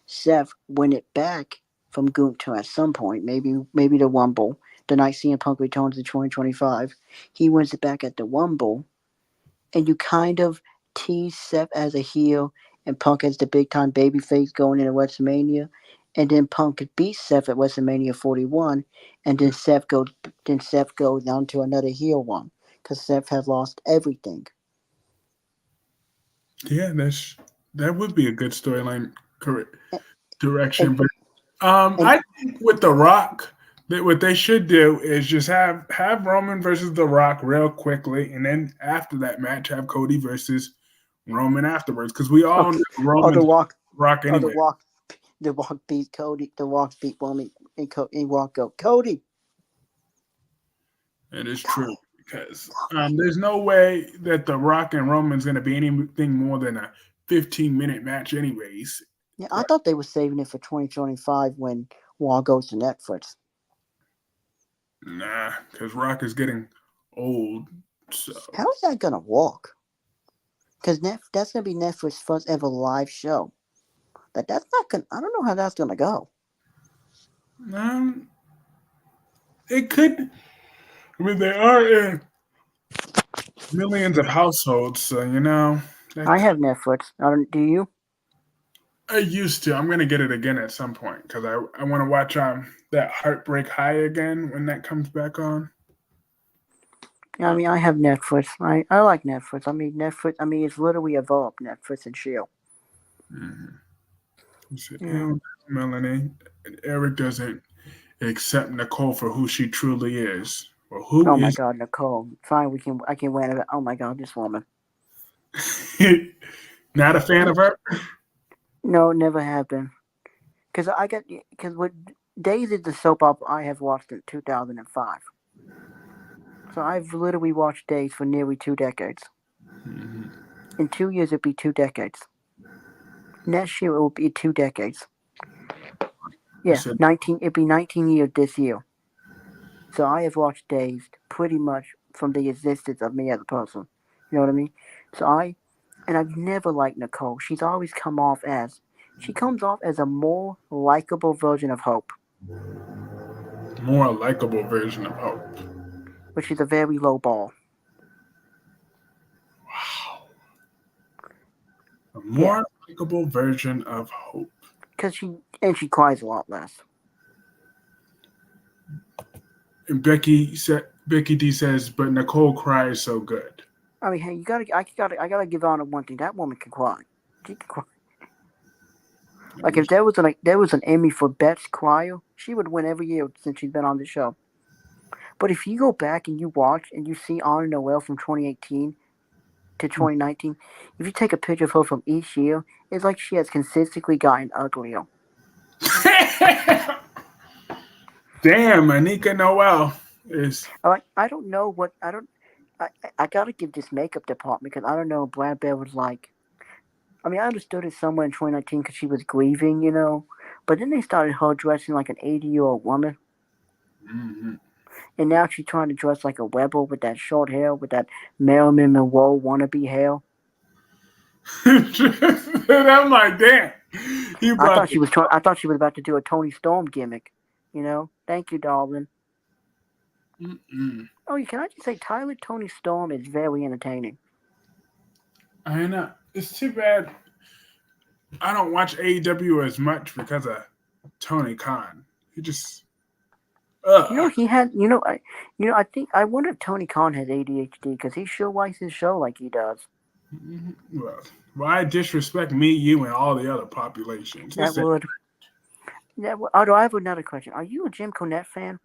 Seth win it back from Gunther at some point. Maybe the Rumble. The night CM Punk returns in 2025. He wins it back at the Rumble, and you kind of tease Seth as a heel and Punk as the big time babyface going into WrestleMania, and then Punk beat Seth at WrestleMania 41, and Seth goes down to another heel one because Seth has lost everything. Yeah, that would be a good storyline direction. And, But and I think with The Rock, that what they should do is just have Roman versus The Rock real quickly, and then after that match, have Cody versus Roman afterwards, because we all know or the Roman's Rock, Rock or the anyway. Rock, the Rock beat Cody. The Rock beat Roman, and Rock go Cody, It is true Cody, because Cody. there's no way that The Rock and Roman's going to be anything more than a 15-minute match, anyways. Yeah, I thought they were saving it for 2025 when War goes to Netflix. Nah, because Rock is getting old. So How is that gonna work? Because that's gonna be Netflix's first ever live show. That's not gonna. I don't know how that's gonna go. um, it could. I mean, they are in millions of households, so that I have Netflix. I don't. Do you? I used to. I'm gonna get it again at some point because I want to watch that Heartbreak High again when that comes back on. Yeah, I mean, I have Netflix. I like Netflix. I mean, Netflix. I mean, it's literally evolved Netflix and Shield. Mm-hmm. You said, You know. Melanie, Eric doesn't accept Nicole for who she truly is. Well, who Oh my is God, Nicole. Fine, we can. I can win it. Oh my God, this woman. not a fan of her? No, never have been. Because I got. Because what Days is the soap opera I have watched in 2005. So I've literally watched Days for nearly 2 decades. Mm-hmm. In 2 years, it'd be 2 decades. Next year, it will be 2 decades. You Yeah, said 19. It'd be 19 years this year. So I have watched Dazed pretty much from the existence of me as a person. You know what I mean? So and I've never liked Nicole. She comes off as a more likable version of Hope, more likable version of Hope. which is a very low ball. Wow, a Yeah, more likable version of Hope. because she cries a lot less. And Becky D says, but Nicole cries so good. I mean, hey, I gotta give Anna one thing. That woman can cry. She can cry. Like if there was an Emmy for best crier, she would win every year since she's been on the show. But if you go back and you watch and you see Anna Noel from 2018 to 2019, if you take a picture of her from each year, it's like she has consistently gotten uglier. Damn, Anika Noel is. I don't know what I don't. I gotta give this makeup department because I don't know. Brad Bear was like. I mean, I understood it somewhere in 2019 because she was grieving, you know. But then they started her dressing like an 80-year-old woman. Mhm. And now she's trying to dress like a rebel with that short hair, with that Marilyn Monroe wannabe hair. And I'm like, damn, he brought the. I thought she was about to do a Tony Storm gimmick. You know, thank you, darling. Mm-mm. Oh, can I just say Tyler Tony Storm is very entertaining. I know. It's too bad I don't watch AEW as much because of Tony Khan. He just. You know, Ugh. he had. I think I wonder if Tony Khan has ADHD because he sure likes his show like he does. Well, why disrespect me, you, and all the other populations? That would. Although I have another question. Are you a Jim Cornette fan?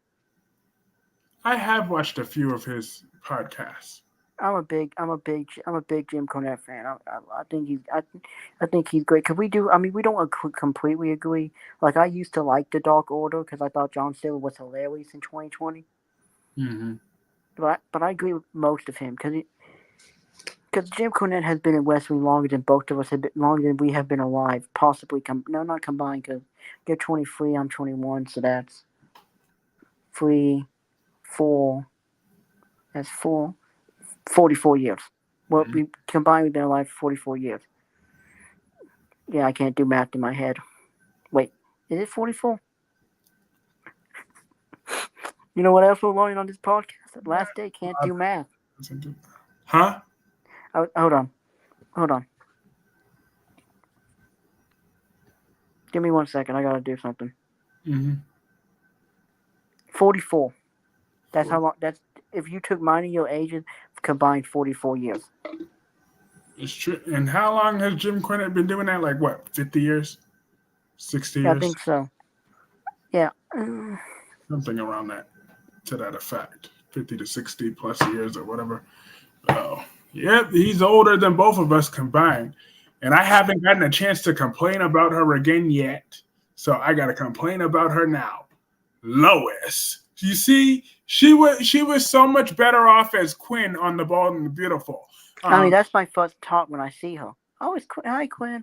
I have watched a few of his podcasts. I'm a big Jim Cornette fan. I think he's great. Cause we do. I mean, we don't completely agree. Like I used to like the Dark Order because I thought John Cena was hilarious in 2020. Mm-hmm. But I agree with most of him because Jim Cornette has been in wrestling longer than both of us have been, longer than we have been alive. Possibly no, not combined because you're 23, I'm 21, so that's 3, 4. That's 44 years. Well, we combined, we've been alive for 44 years. Yeah, I can't do math in my head. Wait, is it 44? You know what else we're learning on this podcast? Last day can't do math. Huh? Hold on. Give me 1 second. I gotta do something. Mm-hmm. 44. That's how long. That's if you took mine and your ages combined 44 years. It's true. And how long has Jim Cornette been doing that? Like what, 50 years? 60 Yeah, I years? think so. Yeah. Something around that, to that effect. 50 to 60 plus years or whatever. Oh, yep, he's older than both of us combined. And I haven't gotten a chance to complain about her again yet. So I got to complain about her now. Lois. You see, she was so much better off as Quinn on The Bald and the Beautiful. I mean, Um, that's my first talk when I see her. Oh, it's Hi, Quinn.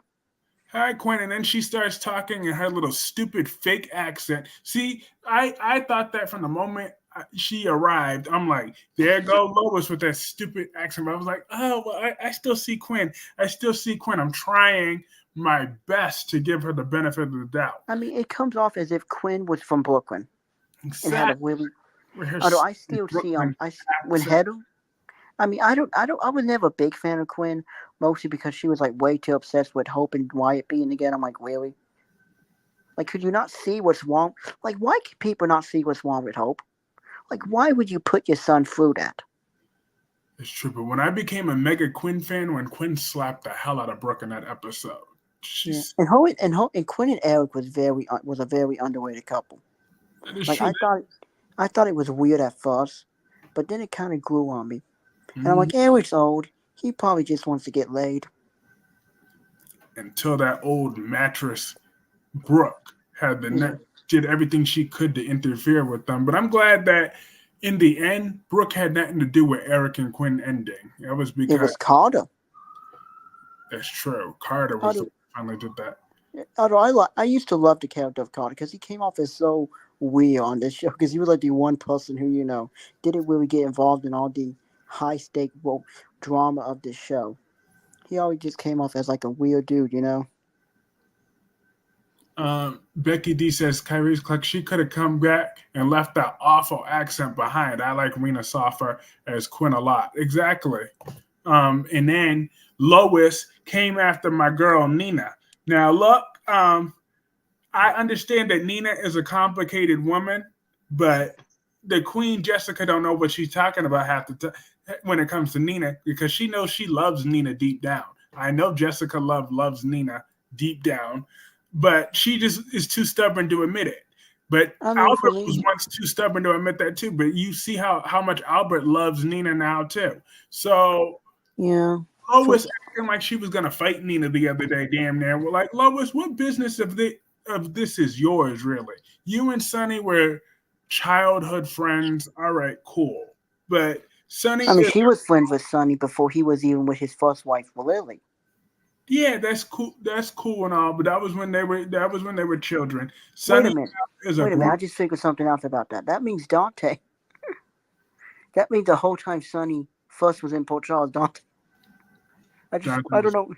Hi, Quinn, and then she starts talking in her little stupid fake accent. See, I thought that from the moment she arrived. I'm like, there go Lois with that stupid accent. But I was like, oh, well, I still see Quinn. I still see Quinn. I'm trying my best to give her the benefit of the doubt. I mean, it comes off as if Quinn was from Brooklyn and had a Exactly. really. With her Although I still see Brooklyn when accent. Heather. I mean, I was never a big fan of Quinn, mostly because she was like way too obsessed with Hope and Wyatt being together. I'm like, really? Like, could you not see what's wrong? Like, why can people not see what's wrong with Hope? Like, why would you put your son through that? It's true. But when I became a mega Quinn fan, when Quinn slapped the hell out of Brooke in that episode, Yeah, she's and Quinn and Eric was a very underrated couple. that is Like, true. I thought it was weird at first, but then it kind of grew on me. And I'm Mhm. like, Eric's old. He probably just wants to get laid. Until that old mattress Brooke had the Yeah, net, did everything she could to interfere with them. But I'm glad that in the end, Brooke had nothing to do with Eric and Quinn ending. That was it because was Carter. that's true. Carter was the one Although, who finally did that. although I used to love the character of Carter because he came off as so weird on this show because he was like the one person who didn't really get involved in all the high stake drama of this show. He always just came off as like a weird dude. Becky D says Kyreese Clarke, she could have come back and left that awful accent behind. I like Rena Soffer as Quinn a lot. Exactly. And then Lois came after my girl Nina. Now look, I understand that Nina is a complicated woman, but the Queen Jessica don't know what she's talking about half the time when it comes to Nina because she knows she loves Nina deep down. I know Jessica loves Nina deep down, but she just is too stubborn to admit it. But I mean, for Albert was me, once too stubborn to admit that too. But you see how much Albert loves Nina now too. So yeah, for Lois acting like she was gonna fight Nina the other day, damn near. Well, like Lois, what business of this is yours, really? You and Sonny were childhood friends. All right, cool. But Sonny I mean, is she was friends with Sonny before he was even with his first wife, Lily. yeah, that's cool. That's cool and all. But that was when they were children. Wait a Sonny minute. is a Wait a minute. grown. I just figured something out about that. That means Dante. That means the whole time Sonny first was in Port Charles, Dante. I don't know.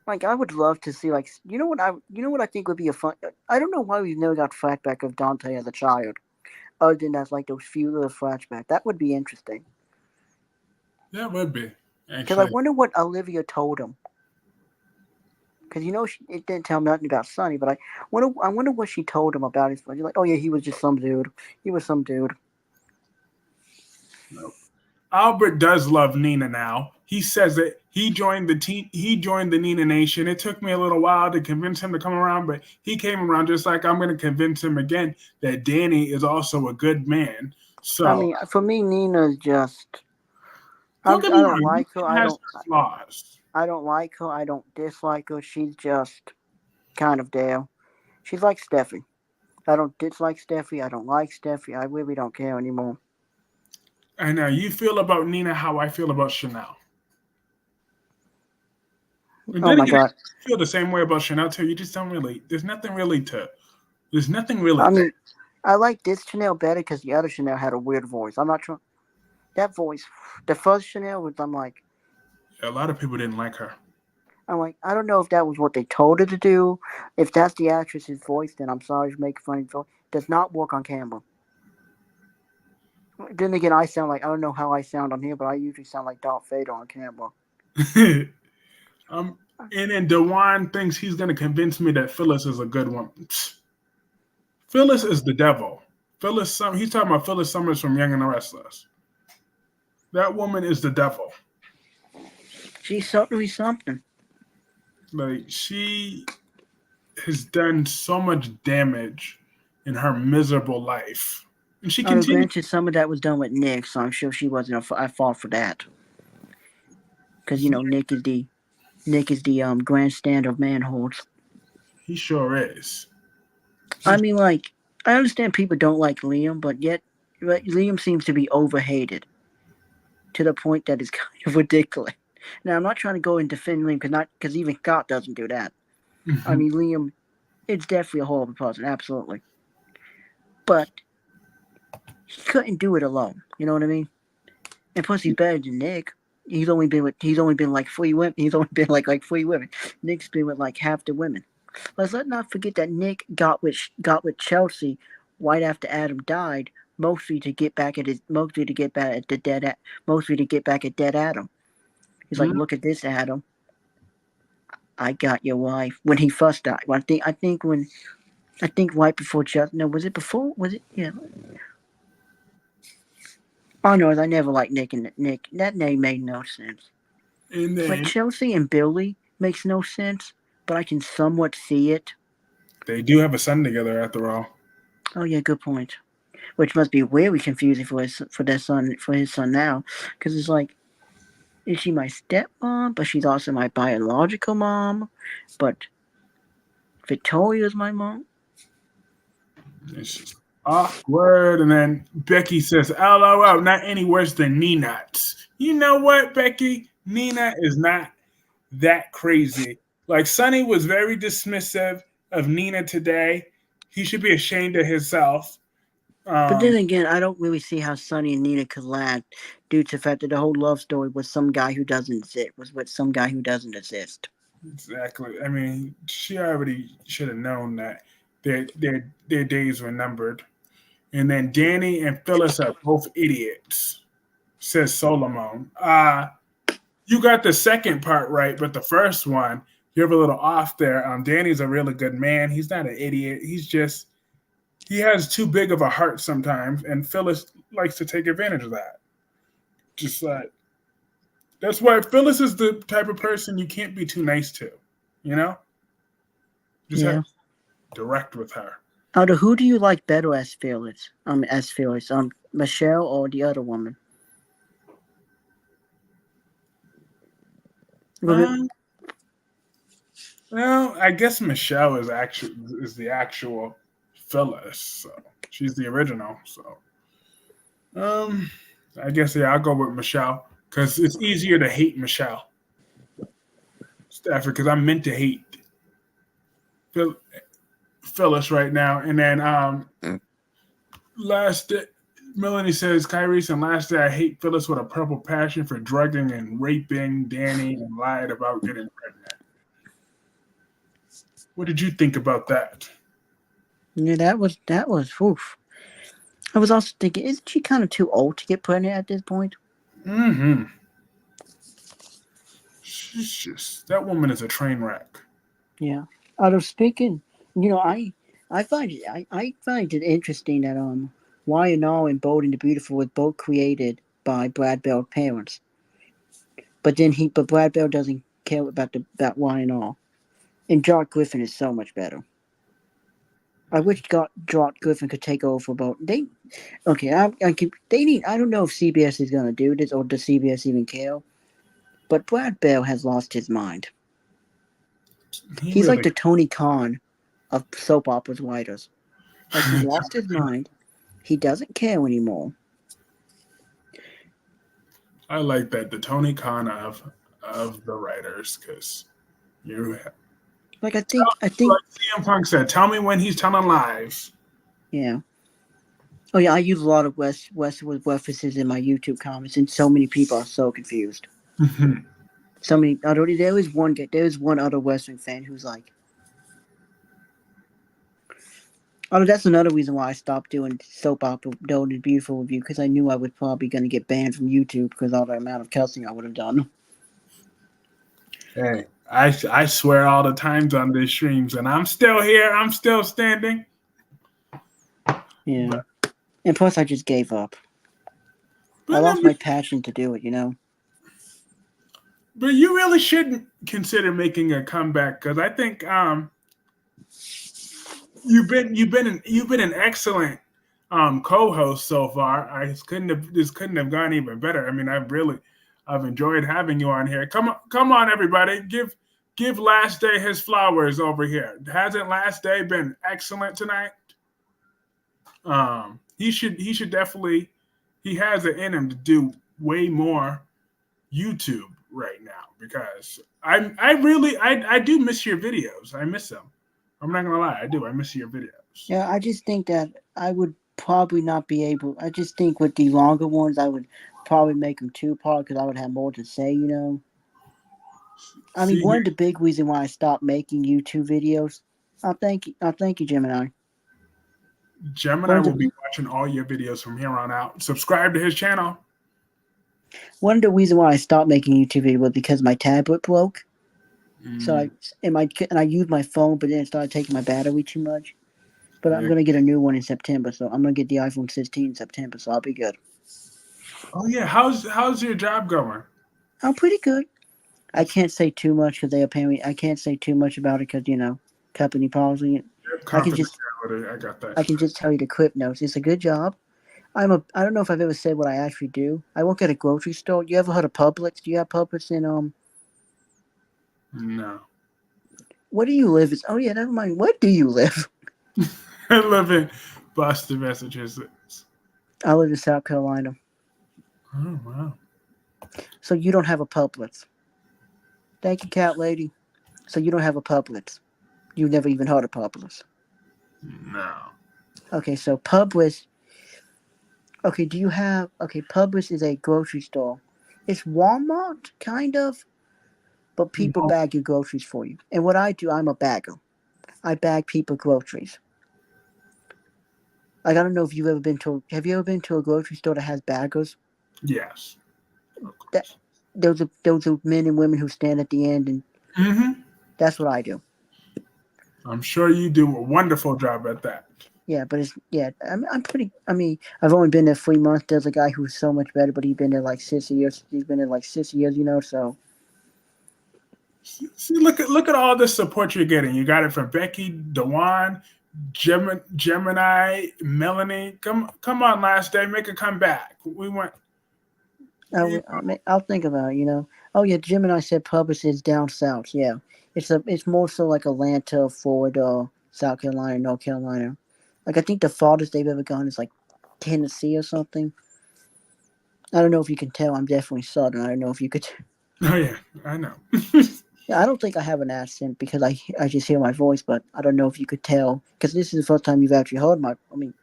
Like, I would love to see, like, you know what I think would be a fun. I don't know why we've never got flashback of Dante as a child, other than as like those few little flashbacks. That would be interesting. That would be Because I actually. wonder what Olivia told him. Because it didn't tell me nothing about Sonny, but I wonder what she told him about his. You're like, oh yeah, he was just some dude. He was some dude. No. Albert does love Nina now. He says that he joined the team. He joined the Nina Nation. It took me a little while to convince him to come around, but he came around. Just like I'm going to convince him again that Danny is also a good man. I So mean, for me, Nina's just. don't get I me don't wrong. like her. Nina has her flaws. I don't like her. I don't dislike her. She's just kind of there. She's like Steffi. I don't dislike Steffi. I don't like Steffi. I really don't care anymore. And you feel about Nina how I feel about Chanel. And Oh then my again, god. I feel the same way about Chanel too. You just don't really. There's nothing really to. There's nothing really I there. mean, I like this Chanel better because the other Chanel had a weird voice. I'm not sure that voice. The first Chanel was. A lot of people didn't like her. I'm like, I don't know if that was what they told her to do. If that's the actress's voice, then I'm sorry to make fun of it. Does not work on camera. Then again, I don't know how I sound on here, but I usually sound like Darth Vader on camera. And then Dewan thinks he's going to convince me that Phyllis is a good one. Phyllis is the devil. He's talking about Phyllis Summers from Young and the Restless. That woman is the devil. She's certainly something. Like, she has done so much damage in her miserable life. And she Although continues. granted, some of that was done with Nick, so I'm sure she wasn't at fault for that. Because Nick is the grandstand of manholes. He sure is. I mean, like, I understand people don't like Liam, but yet Liam seems to be overhated to the point that it's kind of ridiculous. Now, I'm not trying to go and defend Liam because even Scott doesn't do that. I mean, Liam, it's definitely a horrible person, absolutely. But he couldn't do it alone. You know what I mean? And plus, he's better than Nick. He's only been like 3 women. He's only been like 3 women. Nick's been with like half the women. Let's not forget that Nick got with Chelsea right after Adam died, mostly to get back at dead Adam. He's like, look at this, Adam. I got your wife when he first died. Well, I think right before Chelsea. No, was it before? Was it? Yeah. Oh no, I never liked Nick and Nick. That name made no sense. And Like then Chelsea and Billy makes no sense, but I can somewhat see it. they do have a son together after all. Oh yeah, good point. Which must be really confusing for his son now, because it's like, is she my stepmom, but she's also my biological mom, but Victoria's my mom. It's just awkward. And then Becky says, LOL, not any worse than Nina's. You know what, Becky? Nina is not that crazy. Like, Sonny was very dismissive of Nina today. He should be ashamed of himself. But then Um, again, I don't really see how Sonny and Nina could laugh due to the fact that the whole love story was with some guy who doesn't exist. exactly. I mean, she already should have known that their days were numbered. And then Danny and Phyllis are both idiots, says Solomon. You got the second part right, but the first one, you're a little off there. Danny's a really good man. He's not an idiot. He has too big of a heart sometimes, and Phyllis likes to take advantage of that. Just like that's why Phyllis is the type of person you can't be too nice to. You know, just have Yeah. to be direct with her. Aldo, who do you like better as Felix, Michelle or the other woman? Um, well, I guess Michelle is the actual Phyllis, so she's the original. So, um, I guess yeah, I'll go with Michelle because it's easier to hate Michelle Stafford because I'm meant to hate Phil, Phyllis right now. And then last day, Melanie says, Kyreese, and last day I hate Phyllis with a purple passion for drugging and raping Danny and lied about getting pregnant. What did you think about that? Yeah, that was oof. I was also thinking, isn't she kind of too old to get pregnant at this point? Mm-hmm. She's just that woman is a train wreck. Yeah. Out of speaking, I find it interesting that Y&R and Bold and the Beautiful was both created by Brad Bell's parents, but Brad Bell doesn't care about about Y&R, and Jock Griffin is so much better. I wish Jock Griffin could take over for both. I don't know if CBS is gonna do this or does CBS even care, but Brad Bell has lost his mind. He He's like really the Tony Khan of soap operas writers. Like he's lost his mind. He doesn't care anymore. I like that the Tony Khan of the writers because you Like I think like CM Punk said, tell me when he's telling lies. yeah. Oh yeah, I use a lot of Westwood references in my YouTube comments, and so many people are so confused. So many. There is one other Western fan who's like, oh, that's another reason why I stopped doing soap opera Bold and Beautiful review because I knew I was probably gonna get banned from YouTube because all the amount of cussing I would have done. Hey, I swear all the times on these streams, and I'm still here. I'm still standing. Yeah. But And plus, I just gave up. I but lost my passion to do it. but you really should consider making a comeback because I think you've been an excellent co-host so far. I couldn't have this couldn't have gone even better. I mean, I've enjoyed having you on here. Come on, everybody, give Last Day his flowers over here. Hasn't Last Day been excellent tonight? He should definitely he has it in him to do way more YouTube right now because I do miss your videos. I miss them. I'm not gonna lie, I do. I miss your videos. Yeah, I just think that I would probably not be able. I just think with the longer ones, I would probably make them two part because I would have more to say. I mean, See one here, of the big reasons why I stopped making YouTube videos. I'll thank you, Gemini. Gemini One of will be the watching all your videos from here on out. Subscribe to his channel. one of the reasons why I stopped making YouTube videos was because my tablet broke. So Mm, I used my phone, but then it started taking my battery too much. But I'm yeah. gonna get a new one in September, so I'm gonna get the iPhone 16 in September, so I'll be good. Oh yeah. How's your job going? I'm pretty good. I can't say too much because they apparently I can't say too much about it because company policy. I can just Confidentiality. I got that. I can just tell you the clip notes. It's a good job. I don't know if I've ever said what I actually do. I work at a grocery store. You ever heard of Publix? Do you have Publix in? No. Where do you live? Oh yeah, never mind. Where do you live? I live in Boston, Massachusetts. I live in South Carolina. Oh wow. So you don't have a Publix. Thank you, cat lady. So you don't have a Publix. You've never even heard of Publix. No. Okay, so Publix. Okay, do you have? Okay, Publix is a grocery store. It's Walmart, kind of, but people No. bag your groceries for you. And what I do, I'm a bagger. I bag people groceries. Like I don't know if you've ever been to. Have you ever been to a grocery store that has baggers? Yes. Of That course. those are men and women who stand at the end, and Mm-hmm. that's what I do. I'm sure you do a wonderful job at that. Yeah, but yeah. I'm pretty. I mean, I've only been there 3 months. There's a guy who's so much better, but he's been there like 6 years. He's been there like 6 years. So See, look at all the support you're getting. You got it from Becky, Dewan, Gemini, Melanie. Come on, Last Day, make a comeback. We want. You I'll think about it. Oh yeah, Jim and I said Publix is down south. Yeah, it's more so like Atlanta, Florida, South Carolina, North Carolina. Like I think the farthest they've ever gone is like Tennessee or something. I don't know if you can tell. I'm definitely southern. I don't know if you could. oh yeah, I know. Yeah, I don't think I have an accent because I just hear my voice, but I don't know if you could tell because this is the first time you've actually heard my. I mean,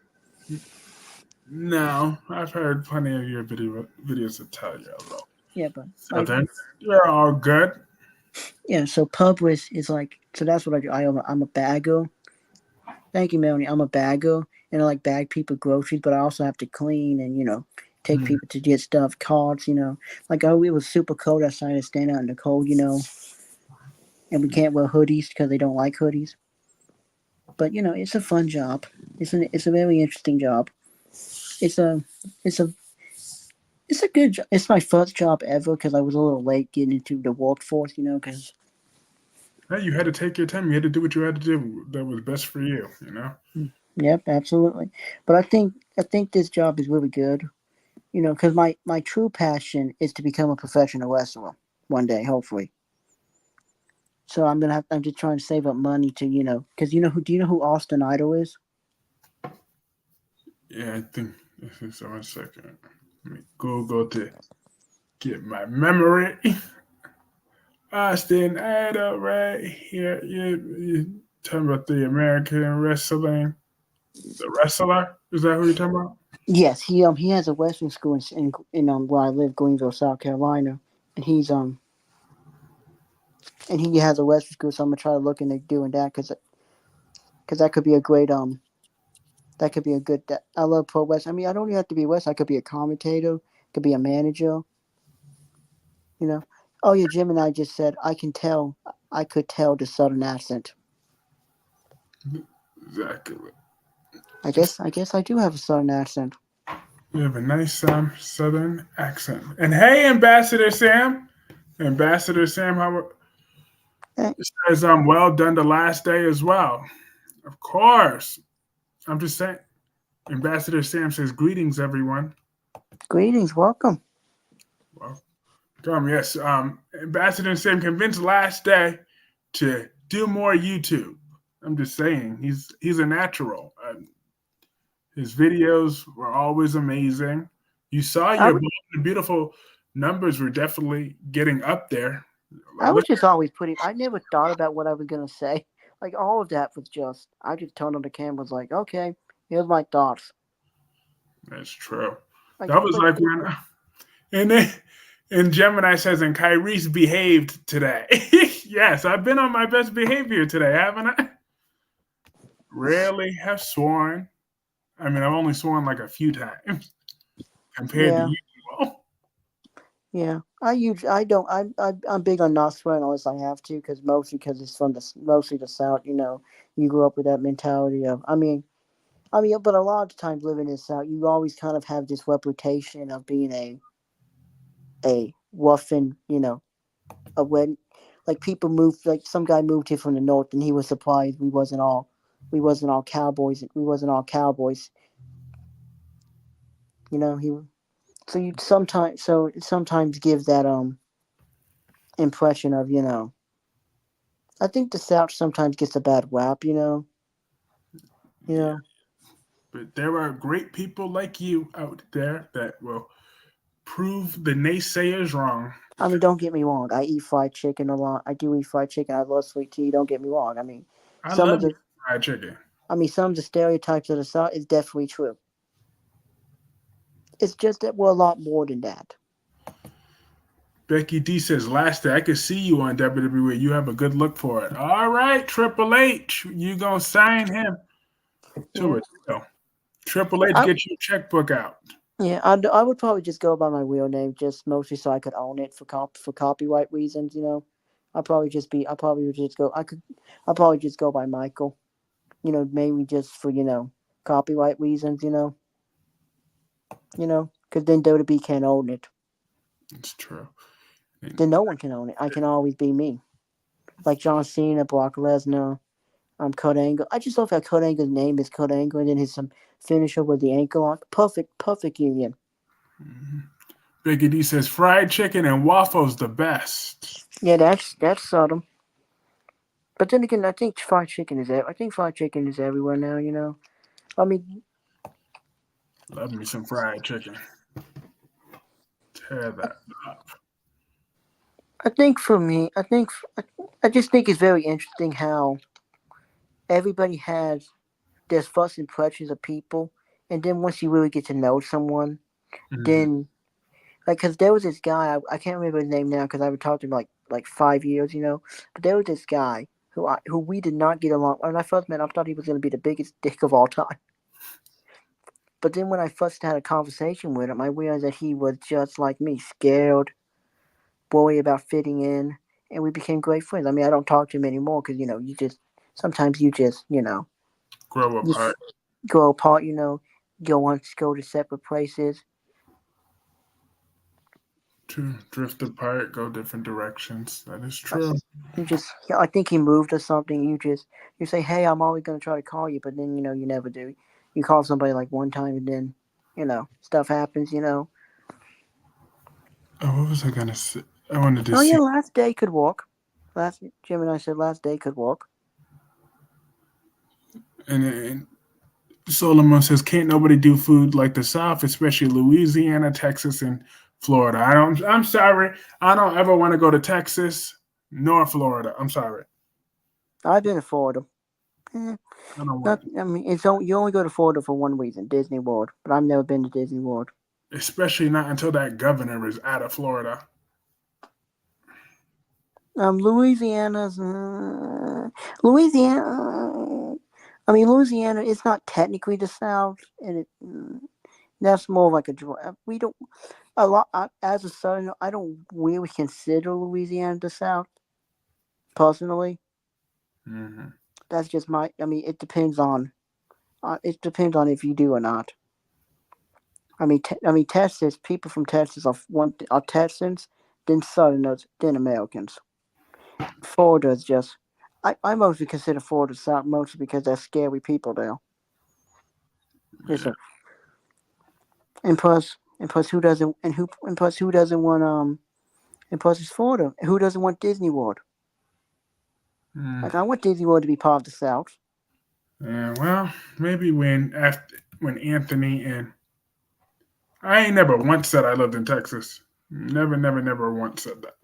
No, I've heard plenty of your videos that tell you a little yeah, but my Southern. You're all good. yeah. So Publix is like so that's what I do. I'm a bagger. Thank you, Melanie. I'm a bagger and I like bag people groceries, but I also have to clean and take Mm. people to get stuff, carts. Like it was super cold outside to stand out in the cold, and we can't wear hoodies because they don't like hoodies. But it's a fun job. It's a very interesting job. It's a it's a it's a good job. It's my first job ever because I was a little late getting into the workforce. Because Hey, you had to take your time. You had to do what you had to do that was best for you. You know. yep, absolutely. But I think this job is really good. Because my true passion is to become a professional wrestler one day, hopefully. So I'm just trying to save up money because do you know who Austin Idol is? Yeah, I think. This is 1 second. Let me Google to get my memory. Austin Idol right here. You talking about the American wrestling? The wrestler? Is that who you're talking about? Yes, he has a wrestling school in where I live, Greenville, South Carolina, and he has a wrestling school. So I'm gonna try to look into doing that because that could be a great that could be a good. I love pro wrestling. I mean, I don't even have to be a wrestler. I could be a commentator, could be a manager. You know, Oh yeah, Jim and I just said I can tell. I could tell the southern accent. Exactly. I guess I do have a southern accent. You have a nice southern accent. And hey, Ambassador Sam. Ambassador Sam, how Eh, says well done the last day as well. Of course. I'm just saying. Ambassador Sam says greetings, everyone. greetings, welcome. Well, yes. Ambassador Sam convinced last day to do more YouTube. I'm just saying he's a natural. His videos were always amazing. You saw I your would beautiful numbers were definitely getting up there. I was Look, just always putting. I never thought about what I was gonna say. Like all of that was just. I just turned on the camera. Was like, okay, here's my thoughts. that's true. Like That was like like when and then and Gemini says and Kyreese behaved today. Yes, I've been on my best behavior today, haven't I? Rarely have sworn. I mean, I've only sworn like a few times compared to yeah. you. Well, Yeah, I don't I'm big on not swearing unless I have to because mostly it's from mostly the South. You grew up with that mentality of but a lot of times living in the South, you always kind of have this reputation of being a rough and a when like people moved like some guy moved here from the North and he was surprised we wasn't all cowboys he so you sometimes give that impression of I think the South sometimes gets a bad rap, you yeah, know. but there are great people like you out there that will prove the naysayers wrong. I mean, don't get me wrong. I eat fried chicken a lot. I do eat fried chicken. I love sweet tea. Don't get me wrong. I Some of love the, fried chicken. some of the stereotypes of the South is definitely true. It's just that we're a lot more than that. Becky D says, last day I could see you on WWE. You have a good look for it. All right, Triple H, you gonna sign him to Yeah, a deal. Triple H, I get your checkbook out. yeah, I would probably just go by my real name, just mostly so I could own it for copyright reasons. I probably would just go. I'll probably just go by Michael. Maybe just for copyright reasons. Because then WWE can't own it. It's true. And Then no one can own it. I can always be me. Like John Cena, Brock Lesnar, Kurt Angle. I just love how Kurt Angle's name is Kurt Angle and then his some finisher with the ankle lock. Perfect union. Becky D says, fried chicken and waffles the best. Yeah, that's subtle. But then again, I think fried chicken is everywhere now. I mean, Love me some fried chicken. Tear that up. I think for me, I just think it's very interesting how everybody has their first impressions of people, and then once you really get to know someone, Mhm. then because there was this guy I can't remember his name now because I haven't talked to him like 5 years, but there was this guy who we did not get along. When I first met him, I thought he was going to be the biggest dick of all time. But then when I first had a conversation with him, I realized that he was just like me, scared, worried about fitting in, and we became great friends. I mean, I don't talk to him anymore because you just sometimes you just Grow you apart. go apart, go to separate places. To drift apart, go different directions. That is I, true. I think he moved or something. You say, hey, I'm always gonna try to call you, but then you never do. You call somebody like one time, and then stuff happens. Oh, what was I gonna say? I wanted to Oh see. yeah, last day could walk. Last Jim and I said last day could walk. And Solomon says, "Can't nobody do food like the South, especially Louisiana, Texas, and Florida." I don't. I'm sorry. I don't ever want to go to Texas nor Florida. I'm sorry. I've been to Florida. Eh, I don't want not. to. I mean, you only go to Florida for one reason, Disney World. But I've never been to Disney World. Especially not until that governor is out of Florida. Louisiana's Louisiana. I mean, Louisiana is not technically the South, and that's more like a. We don't. A lot as a Southerner, I don't really consider Louisiana the South personally. Mm-hmm. That's just my. I mean, it depends on. It depends on if you do or not. Texas. People from Texas are Texans, then Southerners, then Americans. Florida is just. I mostly consider Florida South mostly because they're scary people there. It's Yeah. a, and plus who doesn't want and plus it's Florida. Who doesn't want Disney World? Mm. Like I want Disney World to be part of the South. Yeah, well, maybe when Anthony and I ain't never once said I lived in Texas. Never, never, never once said that.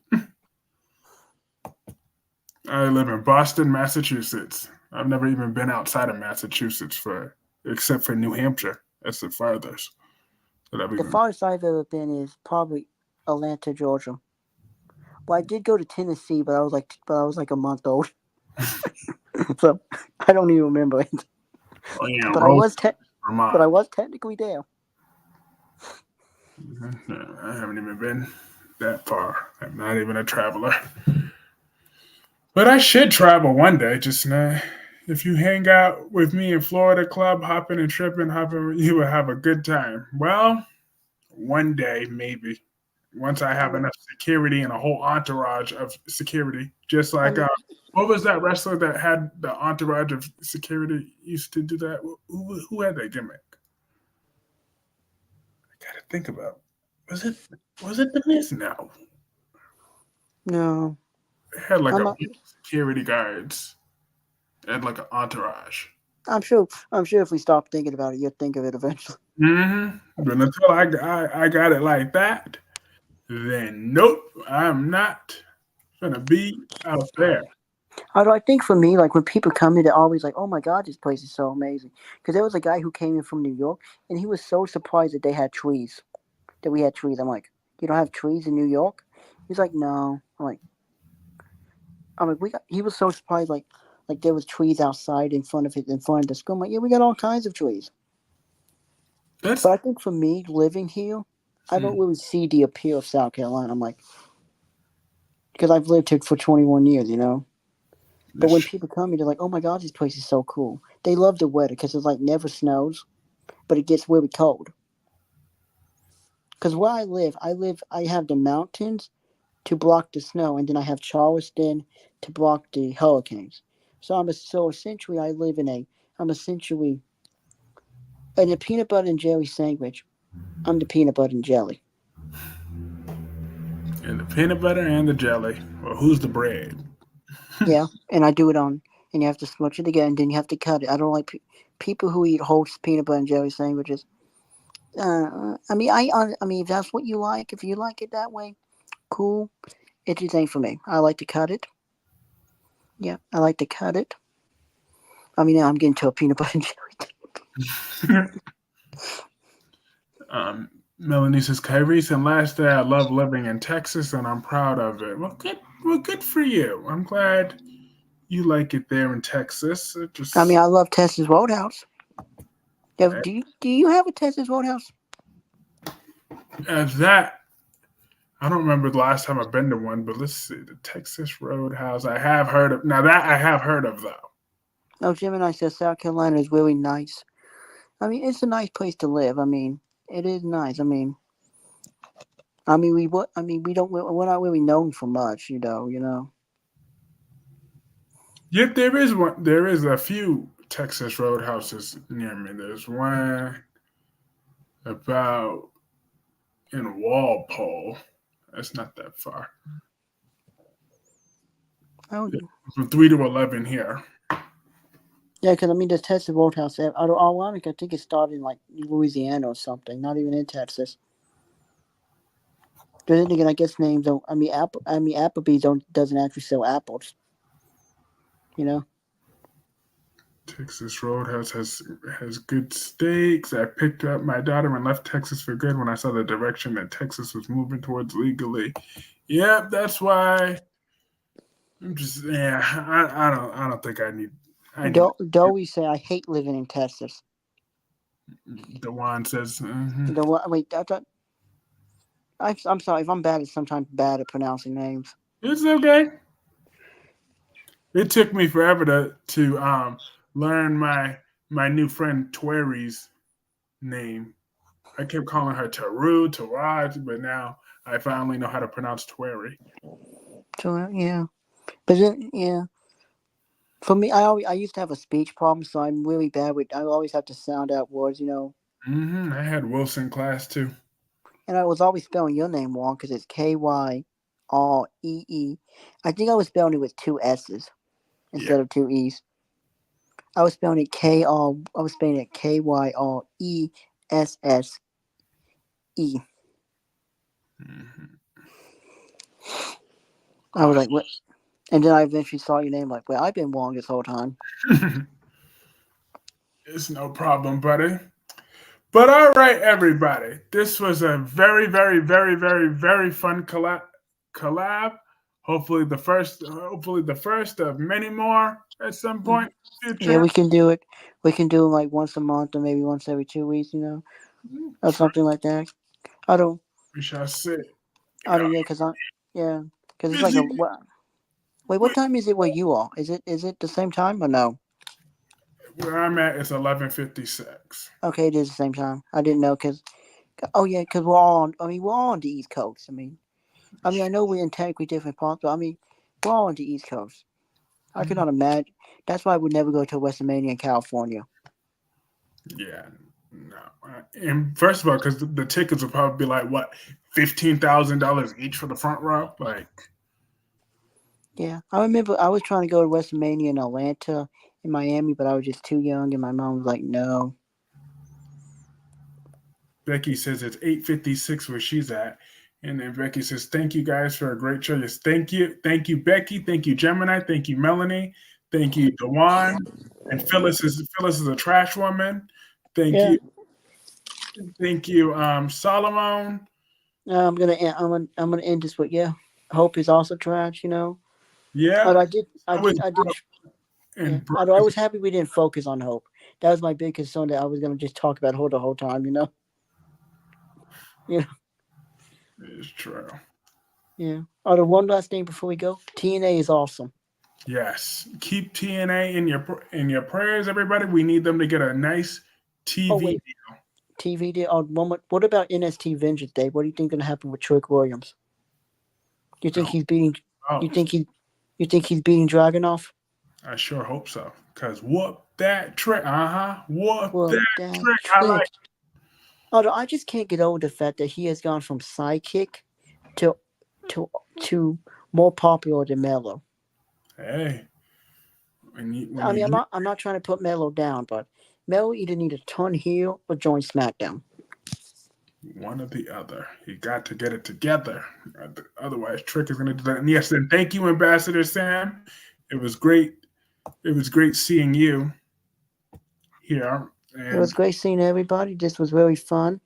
I live in Boston, Massachusetts. I've never even been outside of Massachusetts for except for New Hampshire. That's the farthest that I've The even. farthest I've ever been is probably Atlanta, Georgia. Well, I did go to Tennessee, but I was like a month old, so I don't even remember it. Oh yeah, But I Rose, was but Vermont. I was technically there. I haven't even been that far. I'm not even a traveler. But I should travel one day. Just if you hang out with me in Florida Club, hopping and tripping, hopping, you will have a good time. Well, one day maybe. Once I I have mean, enough security and a whole entourage of security, just I like mean, what was that wrestler that had the entourage of security used to do that? Who had that gimmick? I gotta think about. Was it was it the Miz? No, no, it had like I'm a not, security guards and like an entourage. I'm sure if we stop thinking about it, you'll think of it eventually. But until I got it like that, then nope, I'm not gonna be out there. Although I think for me, like when people come in, they're always like, "Oh my God, this place is so amazing." Because there was a guy who came in from New York, and he was so surprised that they had trees. That we had trees. I'm like, "You don't have trees in New York?" He's like, "No." I'm like, "We got." He was so surprised, like there was trees outside in front of the school. I'm like, "Yeah, we got all kinds of trees." That's But I think for me, living here, I hmm, don't really see the appeal of South Carolina. I'm like, because I've lived here for 21 years, you know. But when that's people come here, they're like, "Oh my God, this place is so cool." They love the weather because it's like never snows, but it gets really cold. Because where I have the mountains to block the snow, and then I have Charleston to block the hurricanes. So essentially, I'm essentially in a peanut butter and jelly sandwich. I'm the peanut butter and jelly. and the peanut butter and the jelly. Well, who's the bread? Yeah, and I do it on, and you have to smoosh it together, and then you have to cut it. I don't like people who eat whole peanut butter and jelly sandwiches. I mean, if that's what you like, if you like it that way, cool. It just ain't for me. I like to cut it. Yeah, I like to cut it. I mean, now I'm getting to a peanut butter and jelly. um, Melanie says, Kyreese, and last day, I love living in Texas, and I'm proud of it. Well, good. Well, good for you. I'm glad you like it there in Texas. It I mean, just I love Texas Roadhouse. Do you have a Texas Roadhouse? that I don't remember the last time I've been to one, but let's see. The Texas Roadhouse. I have heard of. Now that I have heard of though. No, Jim and I said South Carolina is really nice. I mean, it's a nice place to live. I mean, it is nice. We don't we're not really known for much, you know. Yet there is one. There is a few Texas Roadhouses near me. There's one about in Walpole. That's not that far. Oh, Yeah, from 3 to 11 here. yeah, because I mean, the Texas Roadhouse. Ironic, I think it started in like Louisiana or something. Not even in Texas. But then again, I guess names don't. Applebee's doesn't actually sell apples. You know. Texas Roadhouse has good steaks. I picked up my daughter and left Texas for good when I saw the direction that Texas was moving towards legally. Yep, that's why I'm just yeah. I don't think I need. Dowie say I hate living in Texas. Dewan says, Wait, I thought. I'm sorry if I'm bad at sometimes bad at pronouncing names. It's okay. It took me forever to learn my new friend Twary's name. I kept calling her Taru, Taraj, but now I finally know how to pronounce Twary. So yeah, but then yeah, for me, I used to have a speech problem, so I'm really bad with. I always have to sound out words, I had Wilson class too. and I was always spelling your name wrong because it's Kyreee. I think I was spelling it with two S's Yeah. instead of two E's. I was spelling it K-R. I was spelling it Kyreesse. hmm I was like, what? And then I eventually saw your name. Like, well, I've been wrong this whole time. It's no problem, buddy. But all right, everybody. This was a very, very, very, very, very fun collab. Hopefully the first of many more at some Mm. point in the Yeah, future. we can do it. We can do it like once a month or maybe once every 2 weeks. Or something like that. I don't. We shall see. I don't. Yeah, cause I. Yeah, cause it's like a. Busy. What? Wait, what time is it where you are? Is it the same time or no? Where I'm at is 11:56. Okay, it is the same time. I didn't know because. Oh yeah, because we're all on. I mean, we're all on the East Coast. I know we're in technically different parts, but I mean, we're all on the East Coast. I cannot imagine. That's why I would never go to WrestleMania in California. Yeah, no. And first of all, because the tickets will probably be like what, $15,000 each for the front row. Like, Yeah, I remember I was trying to go to WrestleMania in Atlanta, in Miami, but I was just too young, and my mom was like, "No." Becky says it's 8:56 where she's at. And then Becky says, "Thank you guys for a great show." Yes, thank you, Becky. Thank you, Gemini. Thank you, Melanie. Thank you, Dewan. And Phyllis is a trash woman. Thank Yeah. you, thank you, Solomon. I'm gonna end this with yeah. Hope is also trash. Yeah, Although so is I did. Brooke, Yeah. and Brooke Although I was happy we didn't focus on Hope. That was my big concern that I was gonna just talk about Hope the whole time. You know. is true. Yeah. Although one last thing before we go, TNA is awesome. Yes, keep TNA in your prayers, everybody. We need them to get a nice Oh TV. wait, TV did. Oh, what about NST Vengeance Day? What do you think gonna happen with Trick Williams? Do you think he's beating? Oh, You think he? You think he's beating Dragonoff? I sure hope so. Cause whoop that trick, whoop Well, that that trick. I like. trick. Although I just can't get over the fact that he has gone from sidekick to to to more popular than Mello. Hey, when I you mean, get I'm not trying to put Mello down, but Mello either need to turn heel or join SmackDown. one or the other, you got to get it together. Otherwise, Trick is going to do that. And yes, then thank you, Ambassador Sam. It was great. It was great seeing you here. It was And great seeing everybody. This was really fun.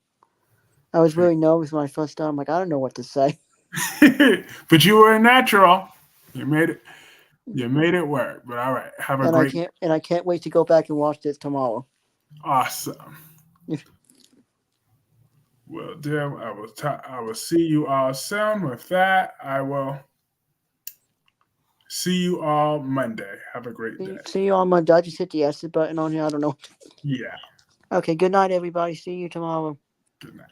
I was really nervous when I first started. I'm like, I don't know what to say, but you were a natural. You made it. You made it work. But all right, have a great, and I can't wait to go back and watch this tomorrow. awesome. Well, dear, I will see you all soon. With that, I will see you all Monday. Have a great day. See you on Monday. I just hit the exit button on here. I don't know. Yeah. Okay, good night, everybody. See you tomorrow. Good night.